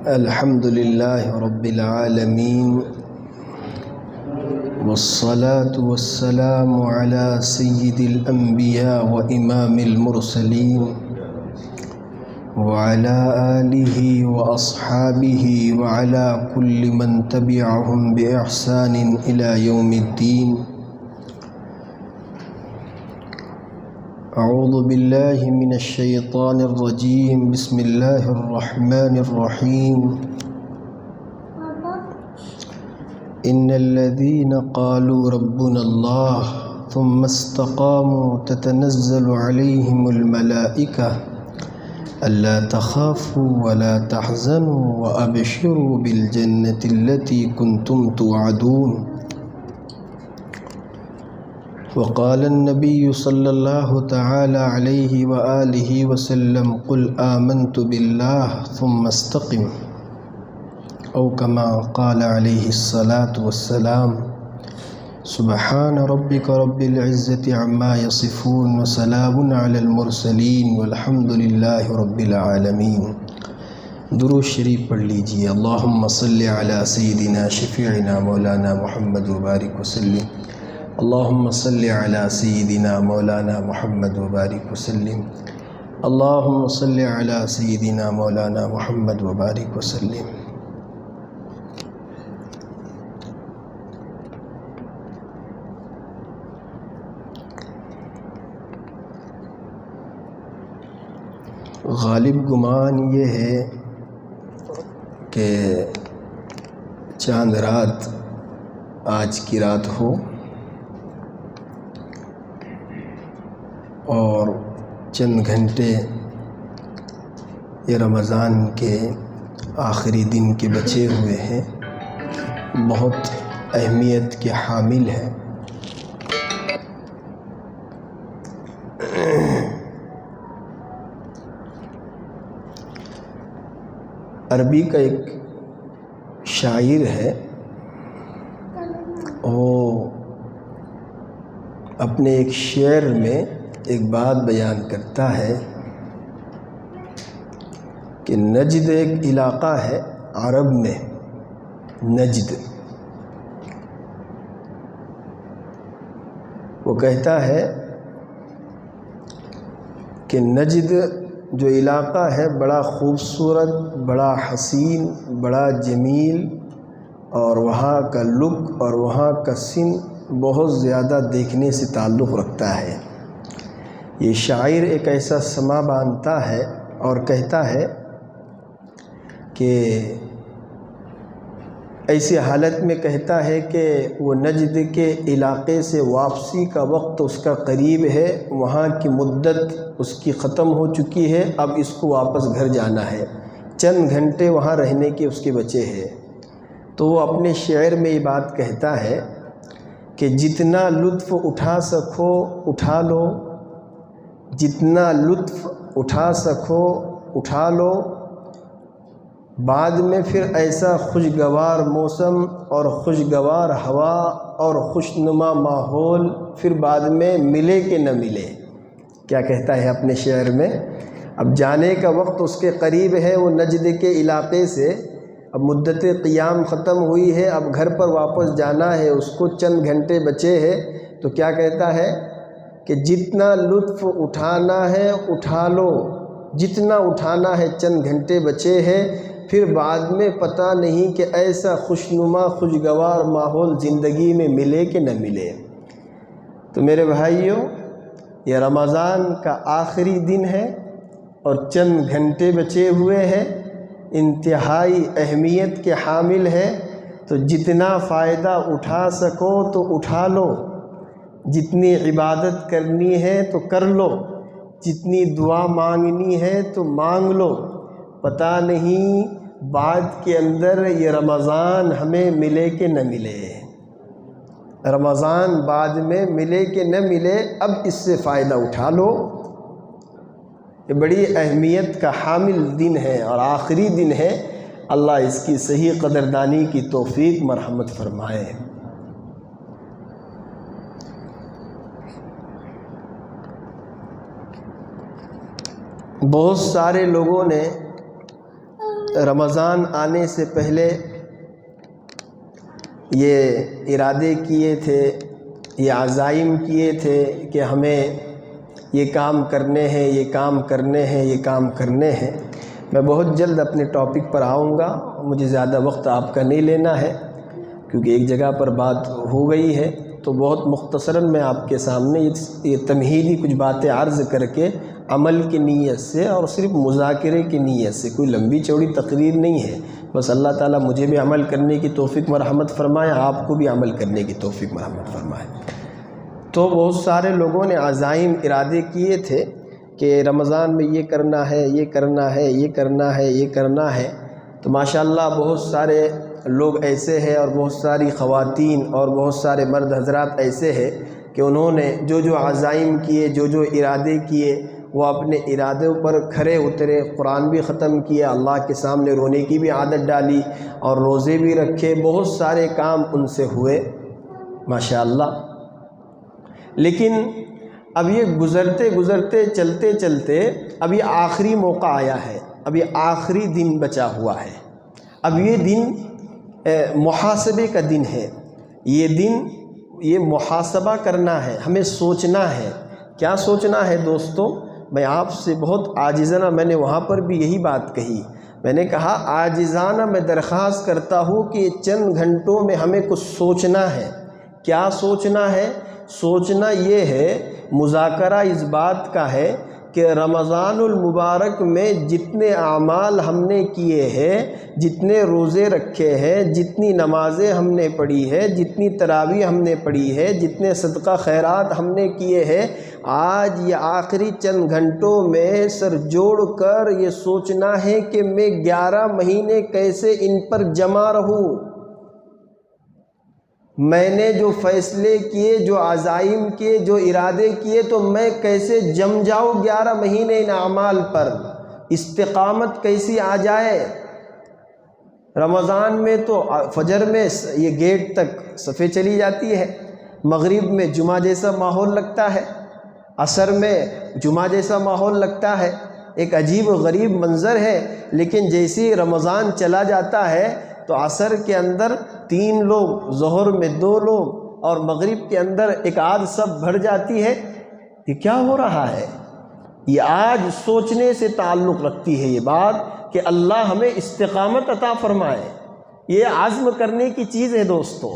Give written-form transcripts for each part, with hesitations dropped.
الحمد لله رب العالمين والصلاة والسلام على سيد الأنبياء وإمام المرسلين وعلى آله وأصحابه وعلى كل من تبعهم بإحسان إلى يوم الدين. أعوذ بالله من الشيطان الرجيم. بسم الله الرحمن الرحيم. إن الذين قالوا ربنا الله ثم استقاموا تتنزل عليهم الملائكة ألا تخافوا ولا تحزنوا وأبشروا بالجنة التي كنتم توعدون. وقال النبي صلى الله تعالى عليه وآله وسلم قل آمنت بالله ثم استقم، أو كما قال عليه الصلاة والسلام. سبحان ربك رب العزة عما يصفون وسلام على المرسلين والحمد لله رب العالمين. درود شریف پڑھ لیجیے. اللہم صلی علی سیدنا شفیعنا مولانا محمد وبارک وسلم. اللہم صلی علی سیدنا مولانا محمد وبارک وسلم. اللہم صلی علی سیدنا مولانا محمد وبارک وسلم. غالب گمان یہ ہے کہ چاند رات آج کی رات ہو اور چند گھنٹے یہ رمضان کے آخری دن کے بچے ہوئے ہیں، بہت اہمیت کے حامل ہیں. عربی کا ایک شاعر ہے، وہ اپنے ایک شعر میں ایک بات بیان کرتا ہے کہ نجد ایک علاقہ ہے عرب میں. نجد، وہ کہتا ہے کہ نجد جو علاقہ ہے بڑا خوبصورت، بڑا حسین، بڑا جمیل، اور وہاں کا لک اور وہاں کا سن بہت زیادہ دیکھنے سے تعلق رکھتا ہے. یہ شاعر ایک ایسا سما باندھتا ہے اور کہتا ہے کہ ایسی حالت میں کہتا ہے کہ وہ نجد کے علاقے سے واپسی کا وقت اس کا قریب ہے، وہاں کی مدت اس کی ختم ہو چکی ہے، اب اس کو واپس گھر جانا ہے، چند گھنٹے وہاں رہنے کے اس کے بچے ہیں. تو وہ اپنے شعر میں یہ بات کہتا ہے کہ جتنا لطف اٹھا سکو اٹھا لو، جتنا لطف اٹھا سکو اٹھا لو، بعد میں پھر ایسا خوشگوار موسم اور خوشگوار ہوا اور خوشنما ماحول پھر بعد میں ملے کہ نہ ملے. کیا کہتا ہے اپنے شعر میں؟ اب جانے کا وقت اس کے قریب ہے، وہ نجد کے علاقے سے اب مدت قیام ختم ہوئی ہے، اب گھر پر واپس جانا ہے، اس کو چند گھنٹے بچے ہیں. تو کیا کہتا ہے کہ جتنا لطف اٹھانا ہے اٹھا لو، جتنا اٹھانا ہے چند گھنٹے بچے ہیں، پھر بعد میں پتہ نہیں کہ ایسا خوشنما خوشگوار ماحول زندگی میں ملے کہ نہ ملے. تو میرے بھائیوں، یہ رمضان کا آخری دن ہے اور چند گھنٹے بچے ہوئے ہیں، انتہائی اہمیت کے حامل ہے. تو جتنا فائدہ اٹھا سکو تو اٹھا لو، جتنی عبادت کرنی ہے تو کر لو، جتنی دعا مانگنی ہے تو مانگ لو. پتہ نہیں بعد کے اندر یہ رمضان ہمیں ملے کہ نہ ملے، رمضان بعد میں ملے کہ نہ ملے، اب اس سے فائدہ اٹھا لو. یہ بڑی اہمیت کا حامل دن ہے اور آخری دن ہے. اللہ اس کی صحیح قدردانی کی توفیق مرحمت فرمائے. بہت سارے لوگوں نے رمضان آنے سے پہلے یہ ارادے کیے تھے، یہ عزائم کیے تھے کہ ہمیں یہ کام کرنے ہیں، یہ کام کرنے ہیں، یہ کام کرنے ہیں۔ میں بہت جلد اپنے ٹاپک پر آؤں گا، مجھے زیادہ وقت آپ کا نہیں لینا ہے کیونکہ ایک جگہ پر بات ہو گئی ہے، تو بہت مختصراً میں آپ کے سامنے یہ تمہیدی کچھ باتیں عرض کر کے عمل کی نیت سے اور صرف مذاکرے کی نیت سے، کوئی لمبی چوڑی تقریر نہیں ہے، بس اللہ تعالیٰ مجھے بھی عمل کرنے کی توفیق مرحمت فرمائے، آپ کو بھی عمل کرنے کی توفیق مرحمت فرمائے۔ تو بہت سارے لوگوں نے عزائم ارادے کیے تھے کہ رمضان میں یہ کرنا ہے، یہ کرنا ہے، یہ کرنا ہے، یہ کرنا ہے، تو ماشاءاللہ بہت سارے لوگ ایسے ہیں اور بہت ساری خواتین اور بہت سارے مرد حضرات ایسے ہیں کہ انہوں نے جو عزائم کیے، جو ارادے کیے، وہ اپنے ارادوں پر کھرے اترے، قرآن بھی ختم کیا، اللہ کے سامنے رونے کی بھی عادت ڈالی اور روزے بھی رکھے، بہت سارے کام ان سے ہوئے ماشاءاللہ۔ لیکن اب یہ گزرتے چلتے چلتے اب یہ آخری موقع آیا ہے، اب یہ آخری دن بچا ہوا ہے، اب یہ دن محاسبے کا دن ہے، یہ دن یہ محاسبہ کرنا ہے، ہمیں سوچنا ہے۔ کیا سوچنا ہے دوستو؟ میں آپ سے بہت عاجزانہ، میں نے وہاں پر بھی یہی بات کہی، میں نے کہا عاجزانہ میں درخواست کرتا ہوں کہ چند گھنٹوں میں ہمیں کچھ سوچنا ہے۔ کیا سوچنا ہے؟ سوچنا یہ ہے، مذاکرہ اس بات کا ہے کہ رمضان المبارک میں جتنے اعمال ہم نے کیے ہیں، جتنے روزے رکھے ہیں، جتنی نمازیں ہم نے پڑھی ہے، جتنی تراویح ہم نے پڑھی ہے، جتنے صدقہ خیرات ہم نے کیے ہیں، آج یہ آخری چند گھنٹوں میں سر جوڑ کر یہ سوچنا ہے کہ میں 11 مہینے کیسے ان پر جمع رہوں۔ میں نے جو فیصلے کیے، جو عزائم کیے، جو ارادے کیے، تو میں کیسے جم جاؤں 11 مہینے ان اعمال پر، استقامت کیسی آ جائے۔ رمضان میں تو فجر میں یہ گیٹ تک صفیں چلی جاتی ہے، مغرب میں جمعہ جیسا ماحول لگتا ہے، عصر میں جمعہ جیسا ماحول لگتا ہے، ایک عجیب و غریب منظر ہے۔ لیکن جیسی رمضان چلا جاتا ہے تو عصر کے اندر 3 لوگ، ظہر میں 2 لوگ اور مغرب کے اندر ایک آدھ سب بھر جاتی ہے۔ یہ کیا ہو رہا ہے؟ یہ آج سوچنے سے تعلق رکھتی ہے یہ بات کہ اللہ ہمیں استقامت عطا فرمائے۔ یہ عزم کرنے کی چیز ہے دوستو،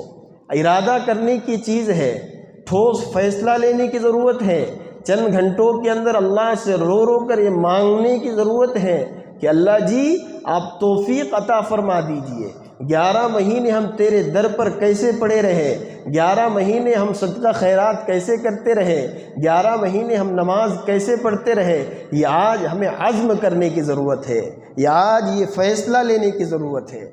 ارادہ کرنے کی چیز ہے، ٹھوس فیصلہ لینے کی ضرورت ہے، چند گھنٹوں کے اندر اللہ سے رو کر یہ مانگنے کی ضرورت ہے کہ اللہ جی آپ توفیق عطا فرما دیجئے۔ 11 مہینے ہم تیرے در پر کیسے پڑے رہے، 11 مہینے ہم صدقہ خیرات کیسے کرتے رہے، 11 مہینے ہم نماز کیسے پڑھتے رہے۔ یہ آج ہمیں عزم کرنے کی ضرورت ہے، یہ آج یہ فیصلہ لینے کی ضرورت ہے۔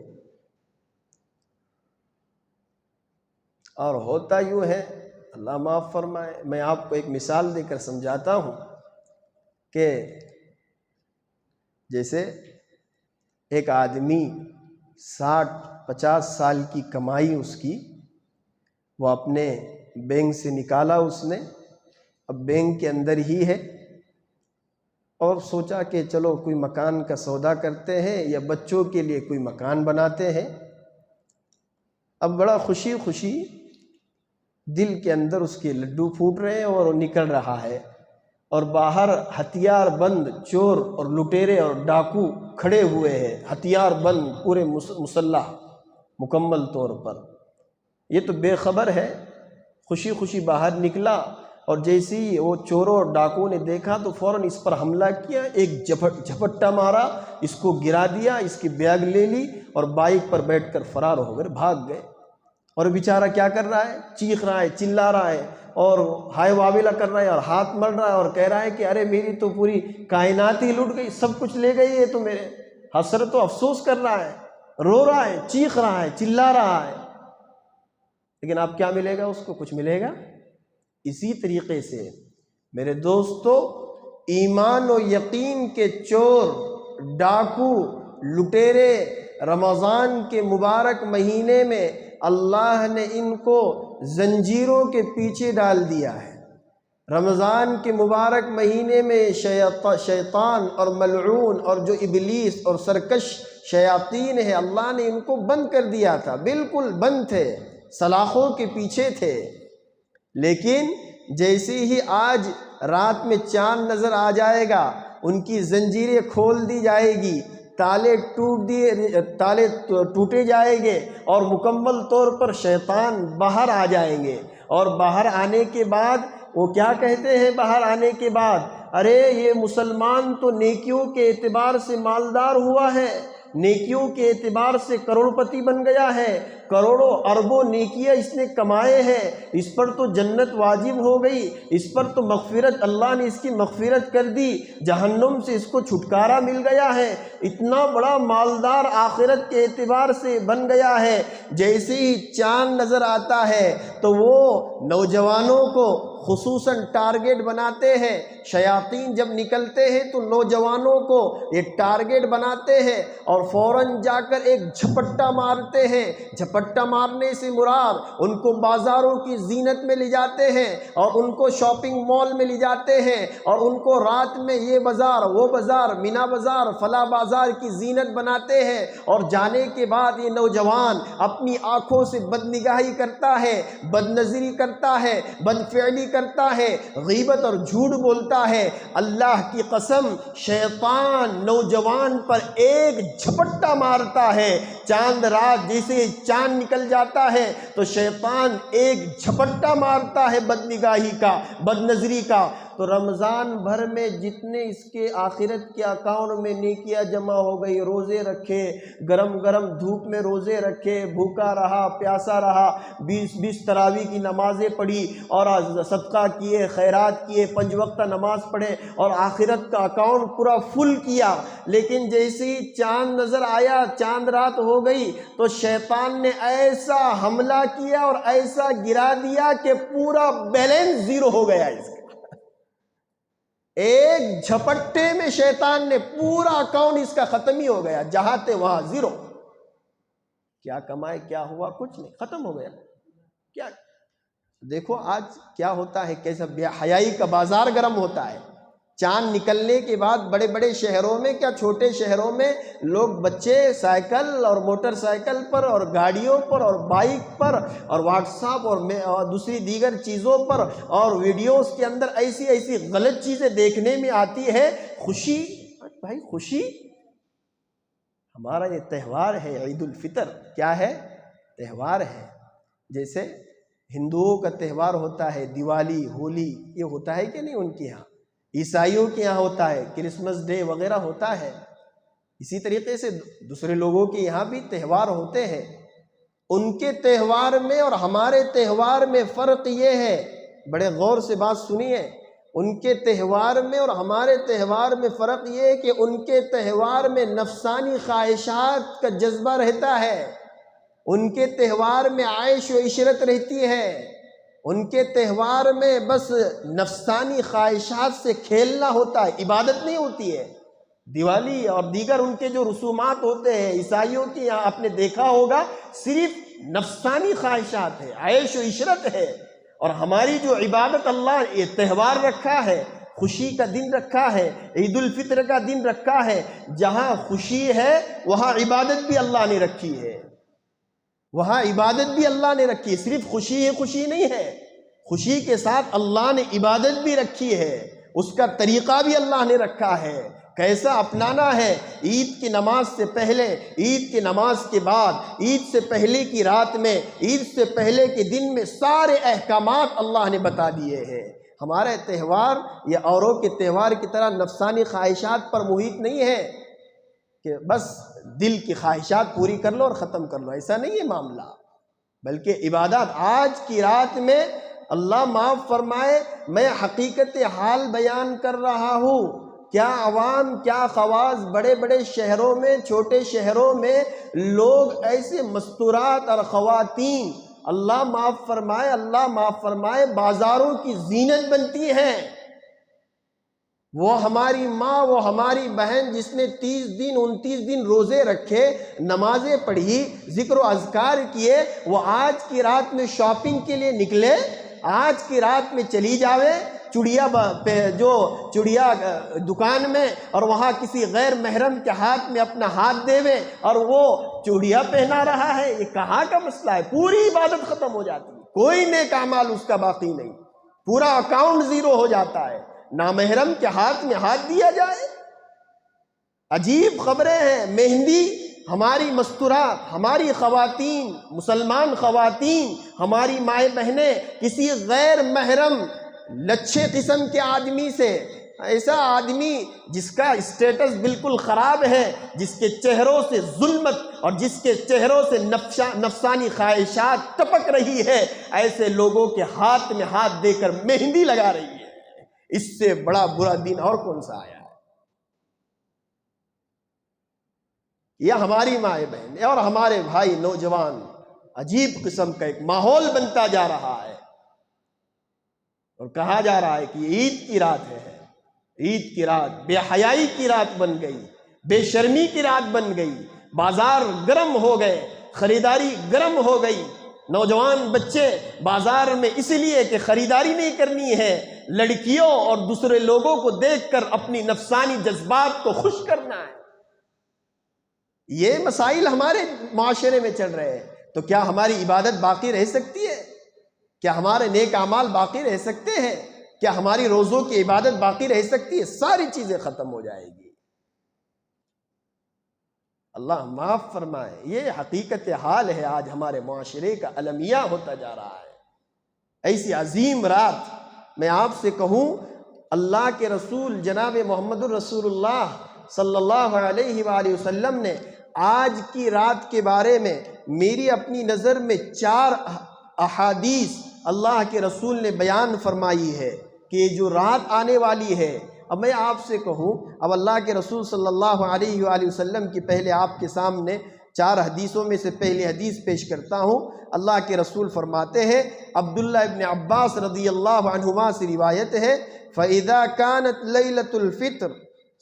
اور ہوتا یوں ہے، اللہ معاف فرمائے، میں آپ کو ایک مثال دے کر سمجھاتا ہوں کہ جیسے ایک آدمی 60-50 سال کی کمائی اس کی، وہ اپنے بینک سے نکالا اس نے، اب بینک کے اندر ہی ہے، اور سوچا کہ چلو کوئی مکان کا سودا کرتے ہیں یا بچوں کے لیے کوئی مکان بناتے ہیں۔ اب بڑا خوشی دل کے اندر اس کے لڈو پھوٹ رہے ہیں اور وہ نکل رہا ہے، اور باہر ہتھیار بند چور اور لٹیرے اور ڈاکو کھڑے ہوئے ہیں، ہتھیار بند پورے مسلح مکمل طور پر۔ یہ تو بے خبر ہے، خوشی باہر نکلا، اور جیسے ہی وہ چوروں اور ڈاکو نے دیکھا تو فوراً اس پر حملہ کیا، ایک جھپٹا مارا، اس کو گرا دیا، اس کی بیگ لے لی اور بائک پر بیٹھ کر فرار ہو کر بھاگ گئے۔ اور بیچارہ کیا کر رہا ہے؟ چیخ رہا ہے، چلا رہا ہے اور ہائے واویلا کر رہا ہے اور ہاتھ مل رہا ہے اور کہہ رہا ہے کہ ارے میری تو پوری کائنات ہی لٹ گئی، سب کچھ لے گئی ہے تو میرے۔ حسرت و افسوس کر رہا ہے، رو رہا ہے، چیخ رہا ہے، چلا رہا ہے، لیکن اب کیا ملے گا اس کو؟ کچھ ملے گا؟ اسی طریقے سے میرے دوستو، ایمان و یقین کے چور، ڈاکو، لٹیرے رمضان کے مبارک مہینے میں اللہ نے ان کو زنجیروں کے پیچھے ڈال دیا ہے۔ رمضان کے مبارک مہینے میں شیطان اور ملعون اور جو ابلیس اور سرکش شیاطین ہے، اللہ نے ان کو بند کر دیا تھا، بالکل بند تھے، سلاخوں کے پیچھے تھے۔ لیکن جیسے ہی آج رات میں چاند نظر آ جائے گا، ان کی زنجیریں کھول دی جائے گی، تالے ٹوٹے جائیں گے، اور مکمل طور پر شیطان باہر آ جائیں گے۔ اور باہر آنے کے بعد وہ کیا کہتے ہیں؟ باہر آنے کے بعد، ارے یہ مسلمان تو نیکیوں کے اعتبار سے مالدار ہوا ہے، نیکیوں کے اعتبار سے کروڑ پتی بن گیا ہے، کروڑوں اربوں نیکیاں اس نے کمائے ہیں، اس پر تو جنت واجب ہو گئی، اس پر تو مغفرت، اللہ نے اس کی مغفرت کر دی، جہنم سے اس کو چھٹکارا مل گیا ہے، اتنا بڑا مالدار آخرت کے اعتبار سے بن گیا ہے۔ جیسے ہی چاند نظر آتا ہے تو وہ نوجوانوں کو خصوصاً ٹارگٹ بناتے ہیں۔ شیاطین جب نکلتے ہیں تو نوجوانوں کو یہ ٹارگٹ بناتے ہیں اور فوراً جا کر ایک جھپٹا مارتے ہیں۔ جھپٹا مارنے سے مراد ان کو بازاروں کی زینت میں لے جاتے ہیں اور ان کو شاپنگ مال میں لے جاتے ہیں اور ان کو رات میں یہ بازار، وہ بازار، مینا بازار، فلاں بازار کی زینت بناتے ہیں، اور جانے کے بعد یہ نوجوان اپنی آنکھوں سے بد نگاہی کرتا ہے، بد نظری کرتا ہے، بد فعلی کرتا ہے، غیبت اور جھوٹ بولتا ہے۔ اللہ کی قسم، شیطان نوجوان پر ایک جھپٹا مارتا ہے۔ چاند رات جیسے چاند نکل جاتا ہے تو شیطان ایک جھپٹا مارتا ہے بد نگاہی کا، بد نظری کا۔ تو رمضان بھر میں جتنے اس کے آخرت کے اکاؤنٹ میں نیکیاں جمع ہو گئی، روزے رکھے، گرم گرم دھوپ میں روزے رکھے، بھوکا رہا، پیاسا رہا، 20 تراویح کی نمازیں پڑھی اور صدقہ کیے، خیرات کیے، 5 وقت نماز پڑھے اور آخرت کا اکاؤنٹ پورا فل کیا۔ لیکن جیسے ہی چاند نظر آیا، چاند رات ہو گئی، تو شیطان نے ایسا حملہ کیا اور ایسا گرا دیا کہ پورا بیلنس زیرو ہو گیا اس کا۔ ایک جھپٹے میں شیطان نے پورا اکاؤنٹ اس کا ختم ہی ہو گیا، جہاں تھے وہاں زیرو۔ کیا کمائے، کیا ہوا؟ کچھ نہیں، ختم ہو گیا۔ کیا دیکھو آج کیا ہوتا ہے، کیسا بے حیائی کا بازار گرم ہوتا ہے۔ چاند نکلنے کے بعد بڑے بڑے شہروں میں، کیا چھوٹے شہروں میں، لوگ بچے سائیکل اور موٹر سائیکل پر اور گاڑیوں پر اور بائک پر اور واٹس ایپ اور دوسری دیگر چیزوں پر اور ویڈیوز کے اندر ایسی ایسی غلط چیزیں دیکھنے میں آتی ہے۔ خوشی، بھائی خوشی، ہمارا یہ تہوار ہے عید الفطر، کیا ہے؟ تہوار ہے۔ جیسے ہندوؤں کا تہوار ہوتا ہے دیوالی، ہولی، یہ ہوتا ہے کہ نہیں ان کے ہاں؟ عیسائیوں کے یہاں ہوتا ہے کرسمس ڈے وغیرہ ہوتا ہے۔ اسی طریقے سے دوسرے لوگوں کے یہاں بھی تہوار ہوتے ہیں۔ ان کے تہوار میں اور ہمارے تہوار میں فرق یہ ہے، بڑے غور سے بات سنیے، ان کے تہوار میں اور ہمارے تہوار میں فرق یہ ہے کہ ان کے تہوار میں نفسانی خواہشات کا جذبہ رہتا ہے، ان کے تہوار میں عیش و عشرت رہتی ہے، ان کے تہوار میں بس نفسانی خواہشات سے کھیلنا ہوتا ہے، عبادت نہیں ہوتی ہے۔ دیوالی اور دیگر ان کے جو رسومات ہوتے ہیں عیسائیوں کی، یہاں آپ نے دیکھا ہوگا صرف نفسانی خواہشات ہے، عیش و عشرت ہے۔ اور ہماری جو عبادت، اللہ یہ تہوار رکھا ہے، خوشی کا دن رکھا ہے، عید الفطر کا دن رکھا ہے، جہاں خوشی ہے وہاں عبادت بھی اللہ نے رکھی ہے، وہاں عبادت بھی اللہ نے رکھی ہے۔ صرف خوشی ہے، خوشی نہیں ہے، خوشی کے ساتھ اللہ نے عبادت بھی رکھی ہے، اس کا طریقہ بھی اللہ نے رکھا ہے، کیسا اپنانا ہے۔ عید کی نماز سے پہلے، عید کی نماز کے بعد، عید سے پہلے کی رات میں، عید سے پہلے کے دن میں سارے احکامات اللہ نے بتا دیے ہیں۔ ہمارے تہوار یہ اوروں کے تہوار کی طرح نفسانی خواہشات پر محیط نہیں ہے کہ بس دل کی خواہشات پوری کر لو اور ختم کر لو، ایسا نہیں ہے معاملہ، بلکہ عبادات۔ آج کی رات میں اللہ معاف فرمائے، میں حقیقت حال بیان کر رہا ہوں، کیا عوام، کیا خواص، بڑے بڑے شہروں میں، چھوٹے شہروں میں لوگ ایسے مستورات اور خواتین، اللہ معاف فرمائے، اللہ معاف فرمائے، بازاروں کی زینت بنتی ہیں۔ وہ ہماری ماں، وہ ہماری بہن جس نے 30 دن 29 دن روزے رکھے، نمازیں پڑھی، ذکر و اذکار کیے، وہ آج کی رات میں شاپنگ کے لیے نکلے، آج کی رات میں چلی جاوے چڑیا دکان میں اور وہاں کسی غیر محرم کے ہاتھ میں اپنا ہاتھ دیوے اور وہ چوڑیا پہنا رہا ہے، یہ کہاں کا مسئلہ ہے؟ پوری عبادت ختم ہو جاتی ہے، کوئی نیک اعمال اس کا باقی نہیں، پورا اکاؤنٹ زیرو ہو جاتا ہے۔ نامحرم کے ہاتھ میں ہاتھ دیا جائے، عجیب خبریں ہیں۔ مہندی ہماری مستورات، ہماری خواتین، مسلمان خواتین، ہماری مائیں بہنیں کسی غیر محرم لچھے قسم کے آدمی سے، ایسا آدمی جس کا اسٹیٹس بالکل خراب ہے، جس کے چہروں سے ظلمت اور جس کے چہروں سے نفسانی خواہشات ٹپک رہی ہے، ایسے لوگوں کے ہاتھ میں ہاتھ دے کر مہندی لگا رہی ہے، اس سے بڑا برا دن اور کون سا آیا ہے؟ یہ ہماری مائیں بہن اور ہمارے بھائی نوجوان، عجیب قسم کا ایک ماحول بنتا جا رہا ہے، اور کہا جا رہا ہے کہ یہ عید کی رات ہے، عید کی رات بے حیائی کی رات بن گئی، بے شرمی کی رات بن گئی، بازار گرم ہو گئے، خریداری گرم ہو گئی، نوجوان بچے بازار میں اس لیے کہ خریداری نہیں کرنی ہے، لڑکیوں اور دوسرے لوگوں کو دیکھ کر اپنی نفسانی جذبات کو خوش کرنا ہے۔ یہ مسائل ہمارے معاشرے میں چل رہے ہیں، تو کیا ہماری عبادت باقی رہ سکتی ہے؟ کیا ہمارے نیک اعمال باقی رہ سکتے ہیں؟ کیا ہماری روزوں کی عبادت باقی رہ سکتی ہے؟ ساری چیزیں ختم ہو جائے گی۔ اللہ معاف فرمائے، یہ حقیقت حال ہے، آج ہمارے معاشرے کا المیہ ہوتا جا رہا ہے۔ ایسی عظیم رات میں آپ سے کہوں، اللہ کے رسول جناب محمد الرسول اللہ صلی اللہ علیہ وآلہ وسلم نے آج کی رات کے بارے میں میری اپنی نظر میں 4 احادیث اللہ کے رسول نے بیان فرمائی ہے کہ یہ جو رات آنے والی ہے۔ اب میں آپ سے کہوں، اب اللہ کے رسول صلی اللہ علیہ وآلہ وسلم کی پہلے آپ کے سامنے 4 حدیثوں میں سے پہلی حدیث پیش کرتا ہوں۔ اللہ کے رسول فرماتے ہیں، عبداللہ ابن عباس رضی اللہ عنہما سے روایت ہے، فَإِذَا كَانَتْ لَيْلَةُ الْفِطْرِ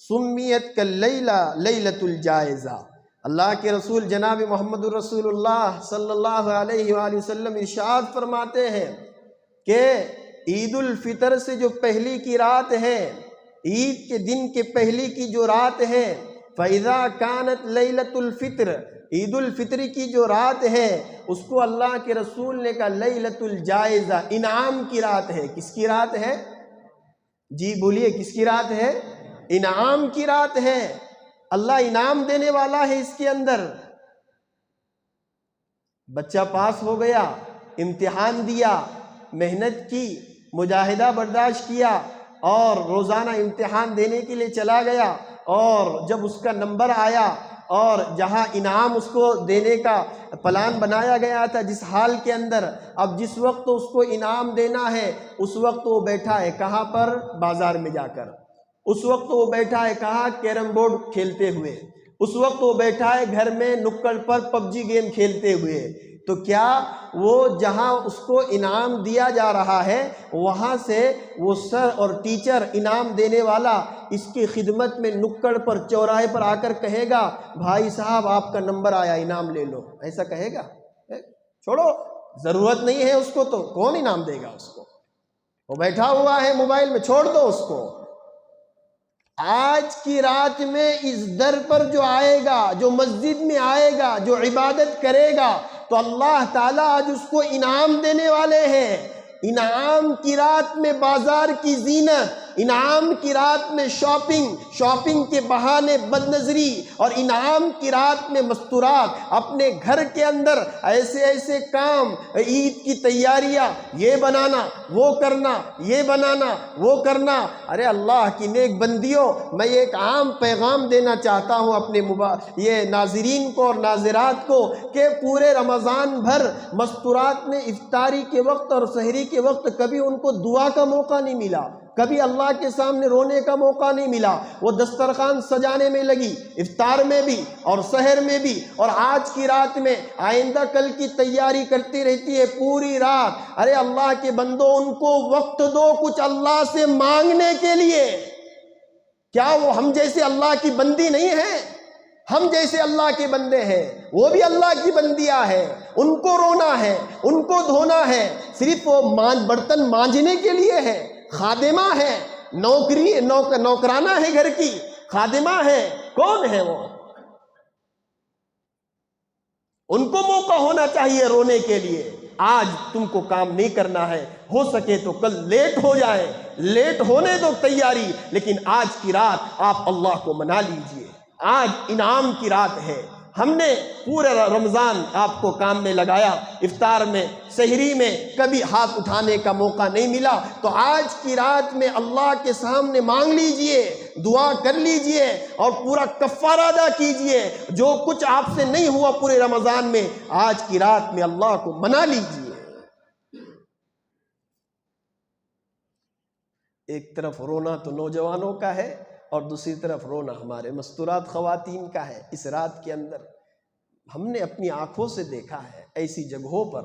سُمِّيَتْ كَاللَّيْلَةِ لَيْلَةُ الْجَائِزَةِ۔ اللہ کے رسول جناب محمد الرسول اللہ صلی اللہ علیہ وآلہ وسلم ارشاد فرماتے ہیں کہ عید الفطر سے جو پہلی کی رات ہے، عید کے دن کے پہلی کی جو رات ہے، فَإِذَا كَانَتْ لَيْلَةُ الْفِطْرِ، عید الفطر کی جو رات ہے اس کو اللہ کے رسول نے کہا لیلۃ الجائزہ، انعام کی رات ہے۔ کس کی رات ہے؟ جی بولیے، کس کی رات ہے؟ انعام کی رات ہے، اللہ انعام دینے والا ہے اس کے اندر۔ بچہ پاس ہو گیا، امتحان دیا، محنت کی، مجاہدہ برداشت کیا اور روزانہ امتحان دینے کے لیے چلا گیا، اور جب اس کا نمبر آیا اور جہاں انعام اس کو دینے کا پلان بنایا گیا تھا جس حال کے اندر، اب جس وقت اس کو انعام دینا ہے اس وقت وہ بیٹھا ہے کہاں پر؟ بازار میں جا کر۔ اس وقت وہ بیٹھا ہے کہاں؟ کیرم بورڈ کھیلتے ہوئے۔ اس وقت وہ بیٹھا ہے گھر میں نکڑ پر PUBG گیم کھیلتے ہوئے۔ تو کیا وہ جہاں اس کو انعام دیا جا رہا ہے وہاں سے وہ سر اور ٹیچر انعام دینے والا اس کی خدمت میں نکڑ پر چوراہے پر آ کر کہے گا بھائی صاحب آپ کا نمبر آیا، انعام لے لو، ایسا کہے گا؟ چھوڑو، ضرورت نہیں ہے اس کو، تو کون انعام دے گا اس کو؟ وہ بیٹھا ہوا ہے موبائل میں، چھوڑ دو اس کو۔ آج کی رات میں اس در پر جو آئے گا، جو مسجد میں آئے گا، جو عبادت کرے گا، تو اللہ تعالیٰ آج اس کو انعام دینے والے ہیں۔ انعام کی رات میں بازار کی زینت، انعام کی رات میں شاپنگ کے بہانے بد نظری، اور انعام کی رات میں مستورات، اپنے گھر کے اندر ایسے ایسے کام، عید کی تیاریاں، یہ بنانا، وہ کرنا، یہ بنانا، وہ کرنا۔ ارے اللہ کی نیک بندیوں، میں ایک عام پیغام دینا چاہتا ہوں اپنے یہ ناظرین کو اور ناظرات کو کہ پورے رمضان بھر مستورات نے افطاری کے وقت اور سحری کے وقت کبھی ان کو دعا کا موقع نہیں ملا، کبھی اللہ کے سامنے رونے کا موقع نہیں ملا۔ وہ دسترخوان سجانے میں لگی، افطار میں بھی اور سحر میں بھی، اور آج کی رات میں آئندہ کل کی تیاری کرتی رہتی ہے پوری رات۔ ارے اللہ کے بندوں، ان کو وقت دو کچھ اللہ سے مانگنے کے لیے۔ کیا وہ ہم جیسے اللہ کی بندی نہیں ہیں؟ ہم جیسے اللہ کے بندے ہیں، وہ بھی اللہ کی بندیاں ہیں، ان کو رونا ہے، ان کو دھونا ہے، صرف وہ برتن مانجنے کے لیے ہے، خادمہ ہے، نوکرانہ ہے، گھر کی خادمہ ہے، کون ہے وہ؟ ان کو موقع ہونا چاہیے رونے کے لیے۔ آج تم کو کام نہیں کرنا ہے، ہو سکے تو کل لیٹ ہو جائے، لیٹ ہونے دو تیاری، لیکن آج کی رات آپ اللہ کو منا لیجئے۔ آج انعام کی رات ہے۔ ہم نے پورا رمضان آپ کو کام میں لگایا، افطار میں، سحری میں کبھی ہاتھ اٹھانے کا موقع نہیں ملا، تو آج کی رات میں اللہ کے سامنے مانگ لیجئے، دعا کر لیجئے اور پورا کفارہ ادا کیجئے۔ جو کچھ آپ سے نہیں ہوا پورے رمضان میں، آج کی رات میں اللہ کو منا لیجئے۔ ایک طرف رونا تو نوجوانوں کا ہے اور دوسری طرف رونا ہمارے مستورات خواتین کا ہے۔ اس رات کے اندر ہم نے اپنی آنکھوں سے دیکھا ہے ایسی جگہوں پر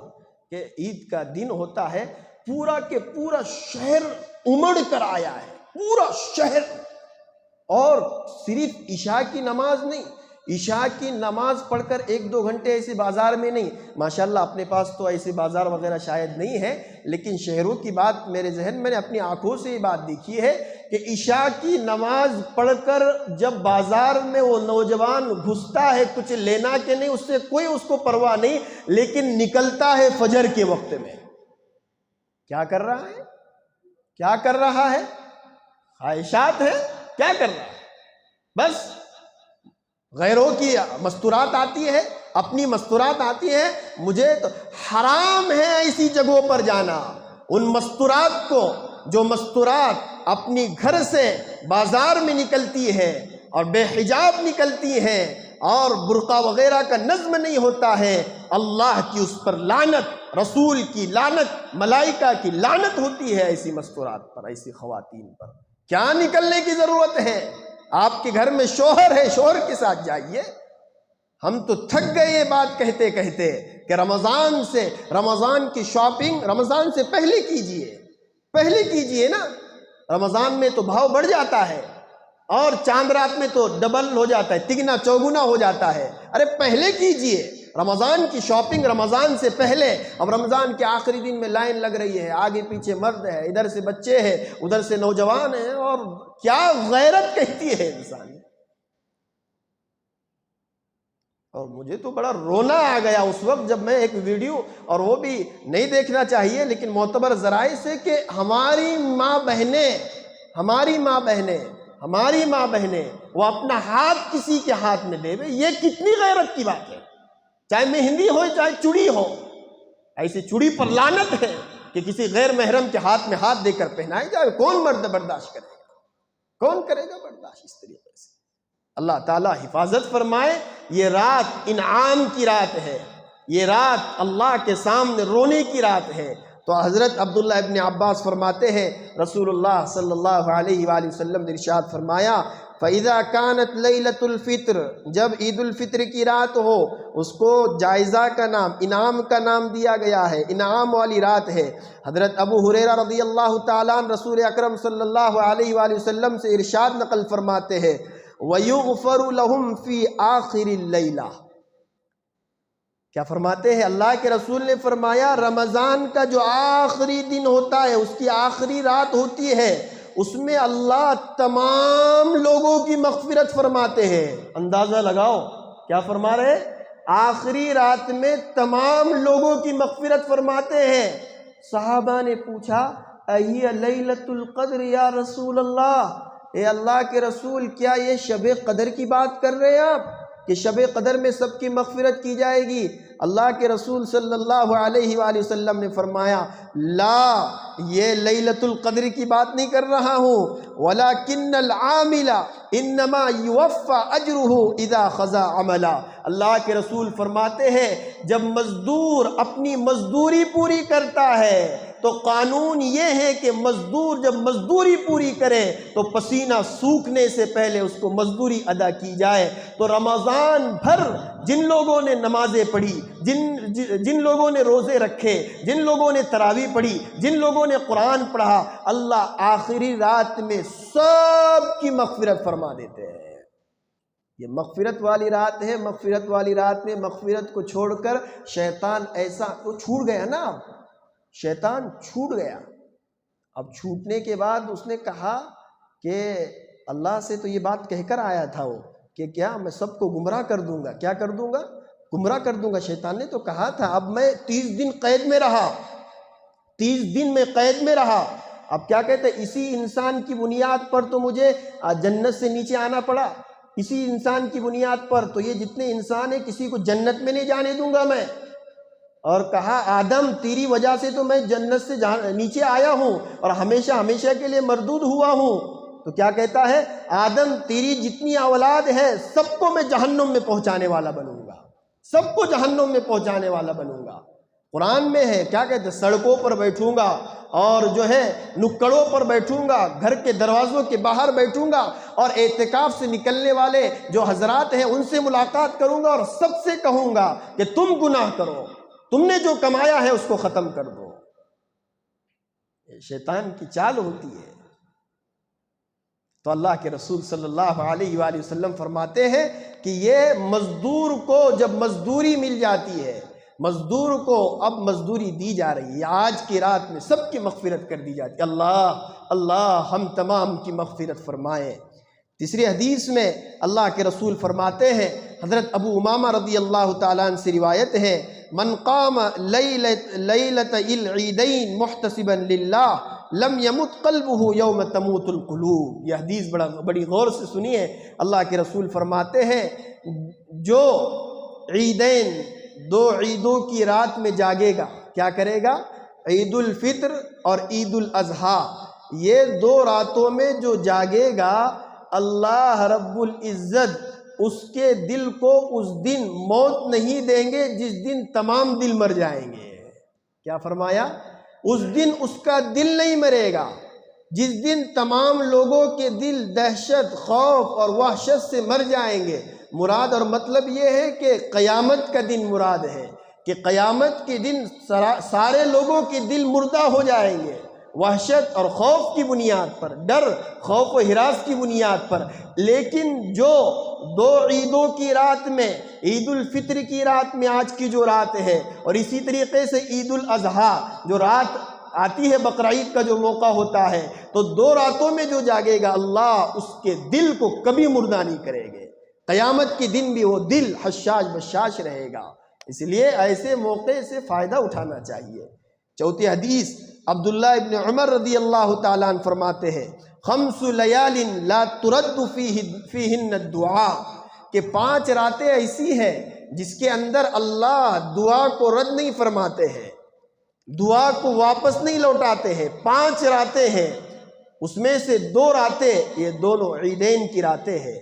کہ عید کا دن ہوتا ہے، پورا کے پورا شہر امڑ کر آیا ہے، پورا شہر، اور صرف عشاء کی نماز نہیں، عشاء کی نماز پڑھ کر ایک دو گھنٹے ایسے بازار میں نہیں، ماشاءاللہ اپنے پاس تو ایسے بازار وغیرہ شاید نہیں ہے، لیکن شہروں کی بات میرے ذہن میں نے اپنی آنکھوں سے یہ بات دیکھی ہے کہ عشاء کی نماز پڑھ کر جب بازار میں وہ نوجوان گھستا ہے، کچھ لینا کہ نہیں، اس سے کوئی اس کو پرواہ نہیں، لیکن نکلتا ہے فجر کے وقت میں، کیا کر رہا ہے؟ کیا کر رہا ہے؟ خواہشات ہے، کیا کر رہا ہے؟ بس غیروں کی مستورات آتی ہے، اپنی مستورات آتی ہے، مجھے تو حرام ہے ایسی جگہوں پر جانا۔ ان مستورات کو، جو مستورات اپنی گھر سے بازار میں نکلتی ہے اور بے حجاب نکلتی ہیں اور برقع وغیرہ کا نظم نہیں ہوتا ہے، اللہ کی اس پر لعنت، رسول کی لعنت، ملائکہ کی لعنت ہوتی ہے ایسی مستورات پر، ایسی خواتین پر۔ کیا نکلنے کی ضرورت ہے؟ آپ کے گھر میں شوہر ہے، شوہر کے ساتھ جائیے۔ ہم تو تھک گئے یہ بات کہتے کہتے کہ رمضان کی شاپنگ رمضان سے پہلے کیجئے، پہلے کیجئے نا۔ رمضان میں تو بھاؤ بڑھ جاتا ہے اور چاند رات میں تو ڈبل ہو جاتا ہے، تگنا چوگنا ہو جاتا ہے۔ ارے پہلے کیجئے رمضان کی شاپنگ، رمضان سے پہلے۔ اب رمضان کے آخری دن میں لائن لگ رہی ہے، آگے پیچھے مرد ہے، ادھر سے بچے ہیں، ادھر سے نوجوان ہیں، اور کیا غیرت کہتی ہے انسان۔ اور مجھے تو بڑا رونا آ گیا اس وقت جب میں ایک ویڈیو، اور وہ بھی نہیں دیکھنا چاہیے لیکن معتبر ذرائع سے، کہ ہماری ماں بہنیں وہ اپنا ہاتھ کسی کے ہاتھ میں دے، یہ کتنی غیرت کی بات ہے۔ چاہے مہندی ہو چاہے چوڑی ہو، ایسی چوڑی پر لعنت ہے کہ کسی غیر محرم کے ہاتھ میں ہاتھ دے کر پہنائے جائے۔ کون مرد برداشت کرے گا؟ کون کرے گا برداشت اس طریقے سے؟ اللہ تعالیٰ حفاظت فرمائے۔ یہ رات انعام کی رات ہے، یہ رات اللہ کے سامنے رونے کی رات ہے۔ تو حضرت عبداللہ ابن عباس فرماتے ہیں، رسول اللہ صلی اللہ علیہ وآلہ وسلم نے ارشاد فرمایا، فَإِذَا كَانَتْ لَيْلَةُ الْفِطْرِ، جب عید الفطر کی رات ہو، اس کو جائزہ کا نام، انعام کا نام دیا گیا ہے، انعام والی رات ہے۔ حضرت ابو ہریرہ رضی اللہ تعالیٰ عنہ رسول اکرم صلی اللہ علیہ وآلہ وسلم سے ارشاد نقل فرماتے ہیں، وَيُغْفَرُ لَهُمْ فِي آخِرِ اللَّيْلَةِ، کیا فرماتے ہیں؟ اللہ کے رسول نے فرمایا رمضان کا جو آخری دن ہوتا ہے، اس کی آخری رات ہوتی ہے، اس میں اللہ تمام لوگوں کی مغفرت فرماتے ہیں۔ اندازہ لگاؤ کیا فرما رہے؟ آخری رات میں تمام لوگوں کی مغفرت فرماتے ہیں۔ صحابہ نے پوچھا، اَهِيَ لَيْلَةُ الْقَدْرِ یا رسول اللہ، اے اللہ کے رسول، کیا یہ شب قدر کی بات کر رہے ہیں آپ کہ شب قدر میں سب کی مغفرت کی جائے گی؟ اللہ کے رسول صلی اللہ علیہ وآلہ وسلم نے فرمایا، لا، یہ لیلۃ القدر کی بات نہیں کر رہا ہوں، وَلَكِنَّ الْعَامِلَ إِنَّمَا يُوَفَّى أَجْرُهُ إِذَا خَزَا عَمَلًا۔ اللہ کے رسول فرماتے ہیں جب مزدور اپنی مزدوری پوری کرتا ہے تو قانون یہ ہے کہ مزدور جب مزدوری پوری کرے تو پسینہ سوکھنے سے پہلے اس کو مزدوری ادا کی جائے۔ تو رمضان بھر جن لوگوں نے نمازیں پڑھی، جن لوگوں نے روزے رکھے، جن لوگوں نے تراویح پڑھی، جن لوگوں نے قرآن پڑھا، اللہ آخری رات میں سب کی مغفرت فرما دیتے ہیں۔ یہ مغفرت والی رات ہے۔ مغفرت والی رات میں مغفرت کو چھوڑ کر شیطان ایسا، وہ چھوٹ گیا نا، اب شیطان چھوٹ گیا، اب چھوٹنے کے بعد اس نے کہا کہ اللہ سے تو یہ بات کہہ کر آیا تھا وہ کہ کیا میں سب کو گمراہ کر دوں گا، کیا کر دوں گا، گمراہ کر دوں گا۔ شیطان نے تو کہا تھا اب میں 30 دن قید میں رہا، 30 دن میں قید میں رہا، اب کیا کہتے ہیں اسی انسان کی بنیاد پر تو مجھے جنت سے نیچے آنا پڑا، اسی انسان کی بنیاد پر تو یہ جتنے انسان ہیں کسی کو جنت میں نہیں جانے دوں گا میں۔ اور کہا آدم تیری وجہ سے تو میں جنت سے نیچے آیا ہوں اور ہمیشہ ہمیشہ کے لیے مردود ہوا ہوں۔ تو کیا کہتا ہے آدم تیری جتنی اولاد ہے سب کو میں جہنم میں پہنچانے والا بنوں گا، سب کو جہنم میں پہنچانے والا بنوں گا۔ قرآن میں ہے کیا کہتے ہیں سڑکوں پر بیٹھوں گا اور جو ہے نکڑوں پر بیٹھوں گا، گھر کے دروازوں کے باہر بیٹھوں گا اور اعتکاف سے نکلنے والے جو حضرات ہیں ان سے ملاقات کروں گا اور سب سے کہوں گا کہ تم گناہ کرو، تم نے جو کمایا ہے اس کو ختم کر دو۔ یہ شیطان کی چال ہوتی ہے۔ تو اللہ کے رسول صلی اللہ علیہ وآلہ وسلم فرماتے ہیں کہ یہ مزدور کو جب مزدوری مل جاتی ہے، مزدور کو اب مزدوری دی جا رہی ہے، آج کی رات میں سب کی مغفرت کر دی جاتی ہے۔ اللہ ہم تمام کی مغفرت فرمائے۔ تیسری حدیث میں اللہ کے رسول فرماتے ہیں، حضرت ابو امامہ رضی اللہ تعالیٰ عنہ سے روایت ہے، من قام لیلۃ العیدین محتسبا للہ لم یمت قلبہ یوم تموت القلوب۔ یہ حدیث بڑی غور سے سنیے، اللہ کے رسول فرماتے ہیں جو عیدین دو عیدوں کی رات میں جاگے گا، کیا کرے گا؟ عید الفطر اور عید الاضحیٰ، یہ دو راتوں میں جو جاگے گا اللہ رب العزت اس کے دل کو اس دن موت نہیں دیں گے جس دن تمام دل مر جائیں گے۔ کیا فرمایا؟ اس دن اس کا دل نہیں مرے گا جس دن تمام لوگوں کے دل دہشت، خوف اور وحشت سے مر جائیں گے۔ مراد اور مطلب یہ ہے کہ قیامت کا دن مراد ہے کہ قیامت کے دن سارے لوگوں کے دل مردہ ہو جائیں گے، وحشت اور خوف کی بنیاد پر، ڈر، خوف و ہراس کی بنیاد پر۔ لیکن جو دو عیدوں کی رات میں، عید الفطر کی رات میں آج کی جو رات ہے اور اسی طریقے سے عید الاضحیٰ جو رات آتی ہے بقرعید کا جو موقع ہوتا ہے، تو دو راتوں میں جو جاگے گا اللہ اس کے دل کو کبھی مردہ نہیں کرے گے، قیامت کے دن بھی وہ دل حشاش بشاش رہے گا۔ اس لیے ایسے موقع سے فائدہ اٹھانا چاہیے۔ چوتھی حدیث عبداللہ ابن عمر رضی اللہ تعالیٰ عنہ فرماتے ہیں، خمس لیال لا ترد فیہن الدعاء، کہ 5 راتیں ایسی ہیں جس کے اندر اللہ دعا کو رد نہیں فرماتے ہیں، دعا کو واپس نہیں لوٹاتے ہیں۔ 5 راتیں ہیں، اس میں سے 2 راتیں یہ دونوں عیدین کی راتیں ہیں،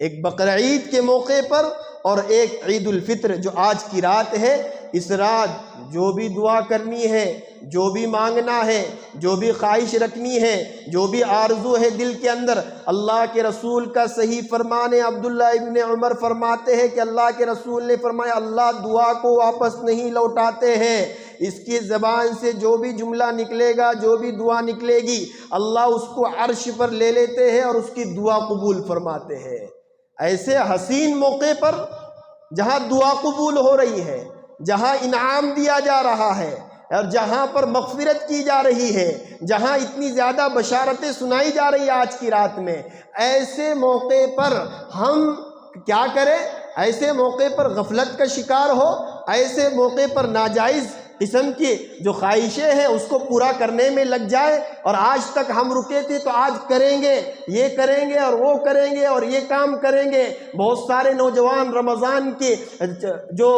ایک بقرعید کے موقع پر اور ایک عید الفطر جو آج کی رات ہے۔ اس رات جو بھی دعا کرنی ہے، جو بھی مانگنا ہے، جو بھی خواہش رکھنی ہے، جو بھی آرزو ہے دل کے اندر، اللہ کے رسول کا صحیح فرمان ہے۔ عبداللہ ابن عمر فرماتے ہیں کہ اللہ کے رسول نے فرمایا اللہ دعا کو واپس نہیں لوٹاتے ہیں، اس کی زبان سے جو بھی جملہ نکلے گا، جو بھی دعا نکلے گی، اللہ اس کو عرش پر لے لیتے ہیں اور اس کی دعا قبول فرماتے ہیں۔ ایسے حسین موقع پر جہاں دعا قبول ہو رہی ہے، جہاں انعام دیا جا رہا ہے اور جہاں پر مغفرت کی جا رہی ہے، جہاں اتنی زیادہ بشارتیں سنائی جا رہی ہیں آج کی رات میں، ایسے موقع پر ہم کیا کریں؟ ایسے موقع پر غفلت کا شکار ہو، ایسے موقع پر ناجائز قسم کی جو خواہشیں ہیں اس کو پورا کرنے میں لگ جائے، اور آج تک ہم رکے تھے تو آج کریں گے، یہ کریں گے اور وہ کریں گے اور یہ کام کریں گے۔ بہت سارے نوجوان رمضان کے جو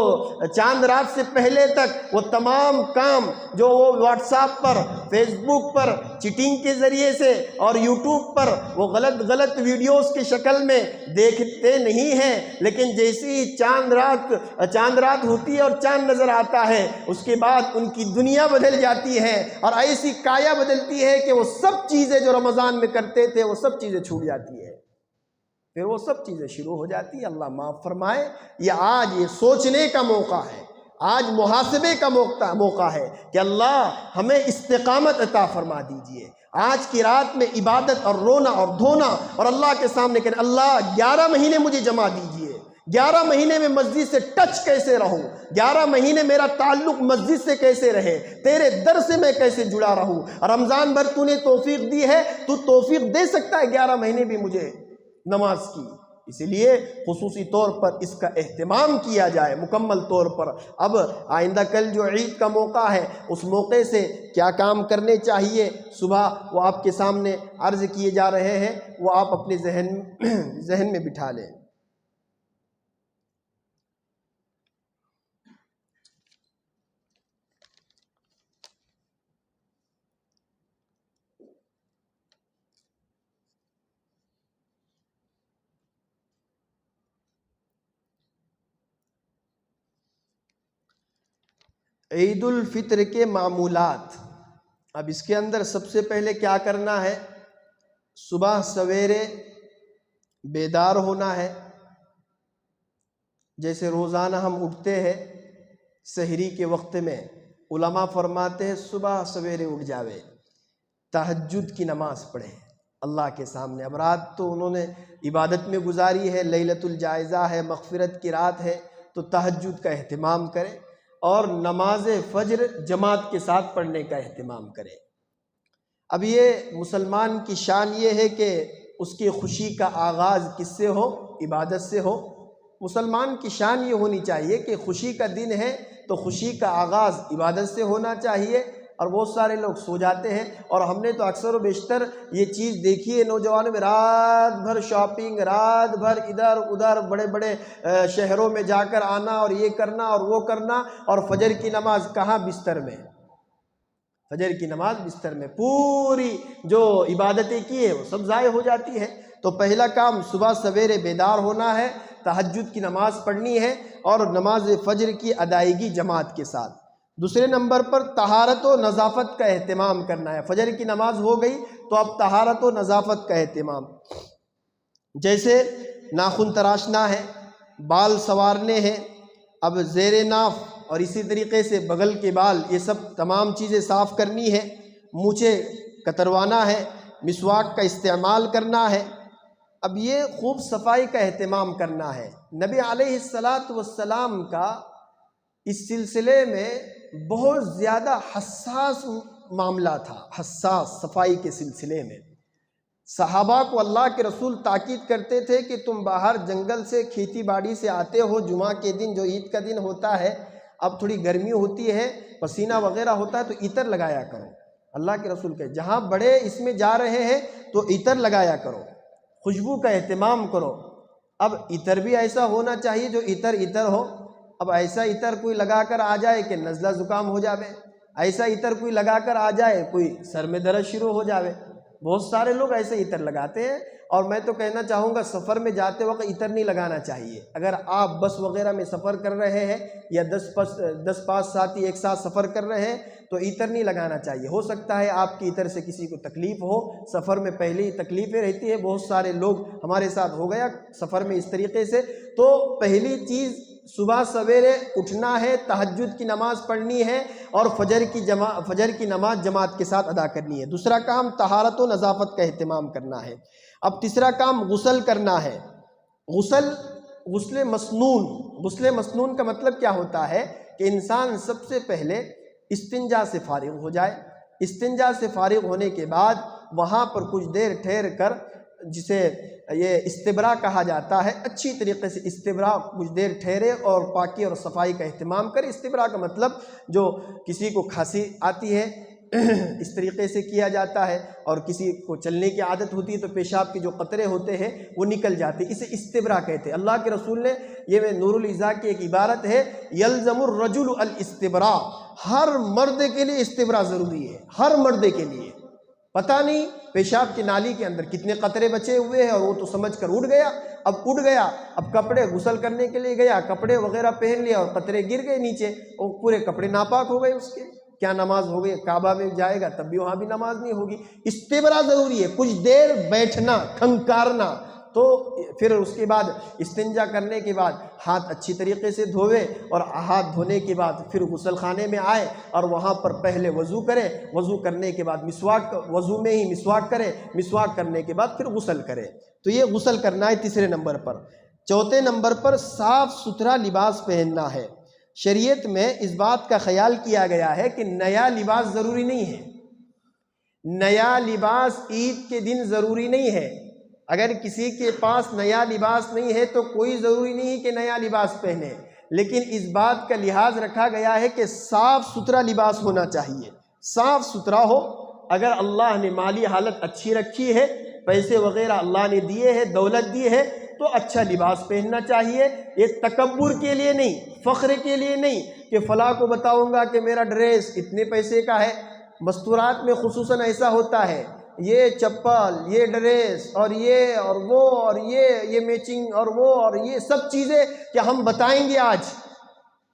چاند رات سے پہلے تک وہ تمام کام جو وہ واٹس ایپ پر، فیس بک پر چیٹنگ کے ذریعے سے اور یوٹیوب پر وہ غلط ویڈیوز کی شکل میں دیکھتے نہیں ہیں، لیکن جیسی ہی چاند رات ہوتی ہے اور چاند نظر آتا ہے اس کے بعد ان کی دنیا بدل جاتی ہے اور ایسی کایا بدلتی ہے کہ وہ سب چیزیں جو رمضان میں کرتے تھے وہ سب چیزیں چھوٹ جاتی ہے، پھر وہ سب چیزیں شروع ہو جاتی ہیں۔ اللہ معاف فرمائے۔ آج یہ سوچنے کا موقع ہے، آج محاسبے کا موقع ہے کہ اللہ ہمیں استقامت عطا فرما دیجئے۔ آج کی رات میں عبادت اور رونا اور دھونا اور اللہ کے سامنے کہنا اللہ 11 مہینے مجھے جما دیجئے، 11 مہینے میں مسجد سے ٹچ کیسے رہوں، 11 مہینے میرا تعلق مسجد سے کیسے رہے، تیرے در سے میں کیسے جڑا رہوں۔ رمضان بھر تو نے توفیق دی ہے، تو توفیق دے سکتا ہے 11 مہینے بھی مجھے نماز کی، اسی لیے خصوصی طور پر اس کا اہتمام کیا جائے مکمل طور پر۔ اب آئندہ کل جو عید کا موقع ہے، اس موقع سے کیا کام کرنے چاہیے صبح وہ آپ کے سامنے عرض کیے جا رہے ہیں، وہ آپ اپنے ذہن میں بٹھا لیں۔ عید الفطر کے معمولات۔ اب اس کے اندر سب سے پہلے کیا کرنا ہے، صبح سویرے بیدار ہونا ہے۔ جیسے روزانہ ہم اٹھتے ہیں سحری کے وقت میں، علماء فرماتے ہیں صبح سویرے اٹھ جاوے، تہجد کی نماز پڑھے اللہ کے سامنے۔ اب رات تو انہوں نے عبادت میں گزاری ہے، لیلۃ الجائزہ ہے، مغفرت کی رات ہے، تو تہجد کا اہتمام کرے اور نماز فجر جماعت کے ساتھ پڑھنے کا اہتمام کرے۔ اب یہ مسلمان کی شان یہ ہے کہ اس کی خوشی کا آغاز کس سے ہو، عبادت سے ہو۔ مسلمان کی شان یہ ہونی چاہیے کہ خوشی کا دن ہے تو خوشی کا آغاز عبادت سے ہونا چاہیے، اور بہت سارے لوگ سو جاتے ہیں، اور ہم نے تو اکثر و بیشتر یہ چیز دیکھی ہے نوجوانوں میں، رات بھر شاپنگ، رات بھر ادھر ادھر بڑے بڑے شہروں میں جا کر آنا اور یہ کرنا اور وہ کرنا، اور فجر کی نماز کہاں، بستر میں۔ فجر کی نماز بستر میں، پوری جو عبادتیں کی ہے وہ سب ضائع ہو جاتی ہے۔ تو پہلا کام صبح سویرے بیدار ہونا ہے، تہجد کی نماز پڑھنی ہے اور نماز فجر کی ادائیگی جماعت کے ساتھ۔ دوسرے نمبر پر طہارت و نظافت کا اہتمام کرنا ہے۔ فجر کی نماز ہو گئی تو اب طہارت و نظافت کا اہتمام، جیسے ناخن تراشنا ہے، بال سنوارنے ہیں، اب زیر ناف اور اسی طریقے سے بغل کے بال، یہ سب تمام چیزیں صاف کرنی ہے، مونچھیں کتروانا ہے، مسواک کا استعمال کرنا ہے۔ اب یہ خوب صفائی کا اہتمام کرنا ہے۔ نبی علیہ السلام کا اس سلسلے میں بہت زیادہ حساس معاملہ تھا، حساس صفائی کے سلسلے میں۔ صحابہ کو اللہ کے رسول تاکید کرتے تھے کہ تم باہر جنگل سے کھیتی باڑی سے آتے ہو، جمعہ کے دن جو عید کا دن ہوتا ہے، اب تھوڑی گرمی ہوتی ہے، پسینہ وغیرہ ہوتا ہے، تو عطر لگایا کرو۔ اللہ کے رسول کہ جہاں بڑے اس میں جا رہے ہیں تو عطر لگایا کرو، خوشبو کا اہتمام کرو۔ اب عطر بھی ایسا ہونا چاہیے جو عطر ہو۔ اب ایسا عطر کوئی لگا کر آ جائے کہ نزلہ زکام ہو جاوے، ایسا عطر کوئی لگا کر آ جائے کوئی سر میں درد شروع ہو جاوے۔ بہت سارے لوگ ایسے عطر لگاتے ہیں، اور میں تو کہنا چاہوں گا سفر میں جاتے وقت عطر نہیں لگانا چاہیے۔ اگر آپ بس وغیرہ میں سفر کر رہے ہیں یا 10-5 ساتھی ایک ساتھ سفر کر رہے ہیں تو عطر نہیں لگانا چاہیے۔ ہو سکتا ہے آپ کی عطر سے کسی کو تکلیف ہو، سفر میں پہلے ہی تکلیفیں رہتی ہے، بہت سارے لوگ ہمارے ساتھ ہو گیا سفر میں اس طریقے سے۔ تو پہلی چیز صبح سویرے اٹھنا ہے، تہجد کی نماز پڑھنی ہے اور فجر کی نماز جماعت کے ساتھ ادا کرنی ہے۔ دوسرا کام طہارت و نظافت کا اہتمام کرنا ہے۔ اب تیسرا کام غسل کرنا ہے۔ غسل مسنون۔ غسل مسنون کا مطلب کیا ہوتا ہے کہ انسان سب سے پہلے استنجا سے فارغ ہو جائے، استنجا سے فارغ ہونے کے بعد وہاں پر کچھ دیر ٹھہر کر، جسے یہ استبرا کہا جاتا ہے، اچھی طریقے سے استبرا کچھ دیر ٹھہرے اور پاکی اور صفائی کا اہتمام کرے۔ استبرا کا مطلب جو کسی کو کھانسی آتی ہے اس طریقے سے کیا جاتا ہے، اور کسی کو چلنے کی عادت ہوتی ہے تو پیشاب کے جو قطرے ہوتے ہیں وہ نکل جاتے ہیں، اسے استبرا کہتے ہیں۔ اللہ کے رسول نے، یہ نور العزا کی ایک عبارت ہے، یلزم الرجل الاستبرا، ہر مرد کے لیے استبرا ضروری ہے، ہر مرد کے لیے۔ پتہ نہیں پیشاب کی نالی کے اندر کتنے قطرے بچے ہوئے ہیں، اور وہ تو سمجھ کر اٹھ گیا، اب کپڑے غسل کرنے کے لیے گیا، کپڑے وغیرہ پہن لیا اور قطرے گر گئے نیچے، اور پورے کپڑے ناپاک ہو گئے اس کے، کیا نماز ہو گئی؟ کعبہ میں جائے گا تب بھی وہاں بھی نماز نہیں ہوگی۔ استبرا ضروری ہے، کچھ دیر بیٹھنا، کھنکارنا۔ تو پھر اس کے بعد استنجا کرنے کے بعد ہاتھ اچھی طریقے سے دھوئے، اور ہاتھ دھونے کے بعد پھر غسل خانے میں آئے اور وہاں پر پہلے وضو کرے، وضو کرنے کے بعد وضو میں ہی مسواک کرے، مسواک کرنے کے بعد پھر غسل کرے۔ تو یہ غسل کرنا ہے تیسرے نمبر پر۔ چوتھے نمبر پر صاف ستھرا لباس پہننا ہے۔ شریعت میں اس بات کا خیال کیا گیا ہے کہ نیا لباس ضروری نہیں ہے، نیا لباس عید کے دن ضروری نہیں ہے۔ اگر کسی کے پاس نیا لباس نہیں ہے تو کوئی ضروری نہیں کہ نیا لباس پہنے، لیکن اس بات کا لحاظ رکھا گیا ہے کہ صاف ستھرا لباس ہونا چاہیے، صاف ستھرا ہو۔ اگر اللہ نے مالی حالت اچھی رکھی ہے، پیسے وغیرہ اللہ نے دیے ہیں، دولت دی ہے، تو اچھا لباس پہننا چاہیے۔ یہ تکبر کے لیے نہیں، فخر کے لیے نہیں کہ فلاں کو بتاؤں گا کہ میرا ڈریس اتنے پیسے کا ہے۔ مستورات میں خصوصاً ایسا ہوتا ہے، یہ چپل، یہ ڈریس اور یہ اور وہ اور یہ میچنگ اور وہ اور یہ سب چیزیں کہ ہم بتائیں گے آج۔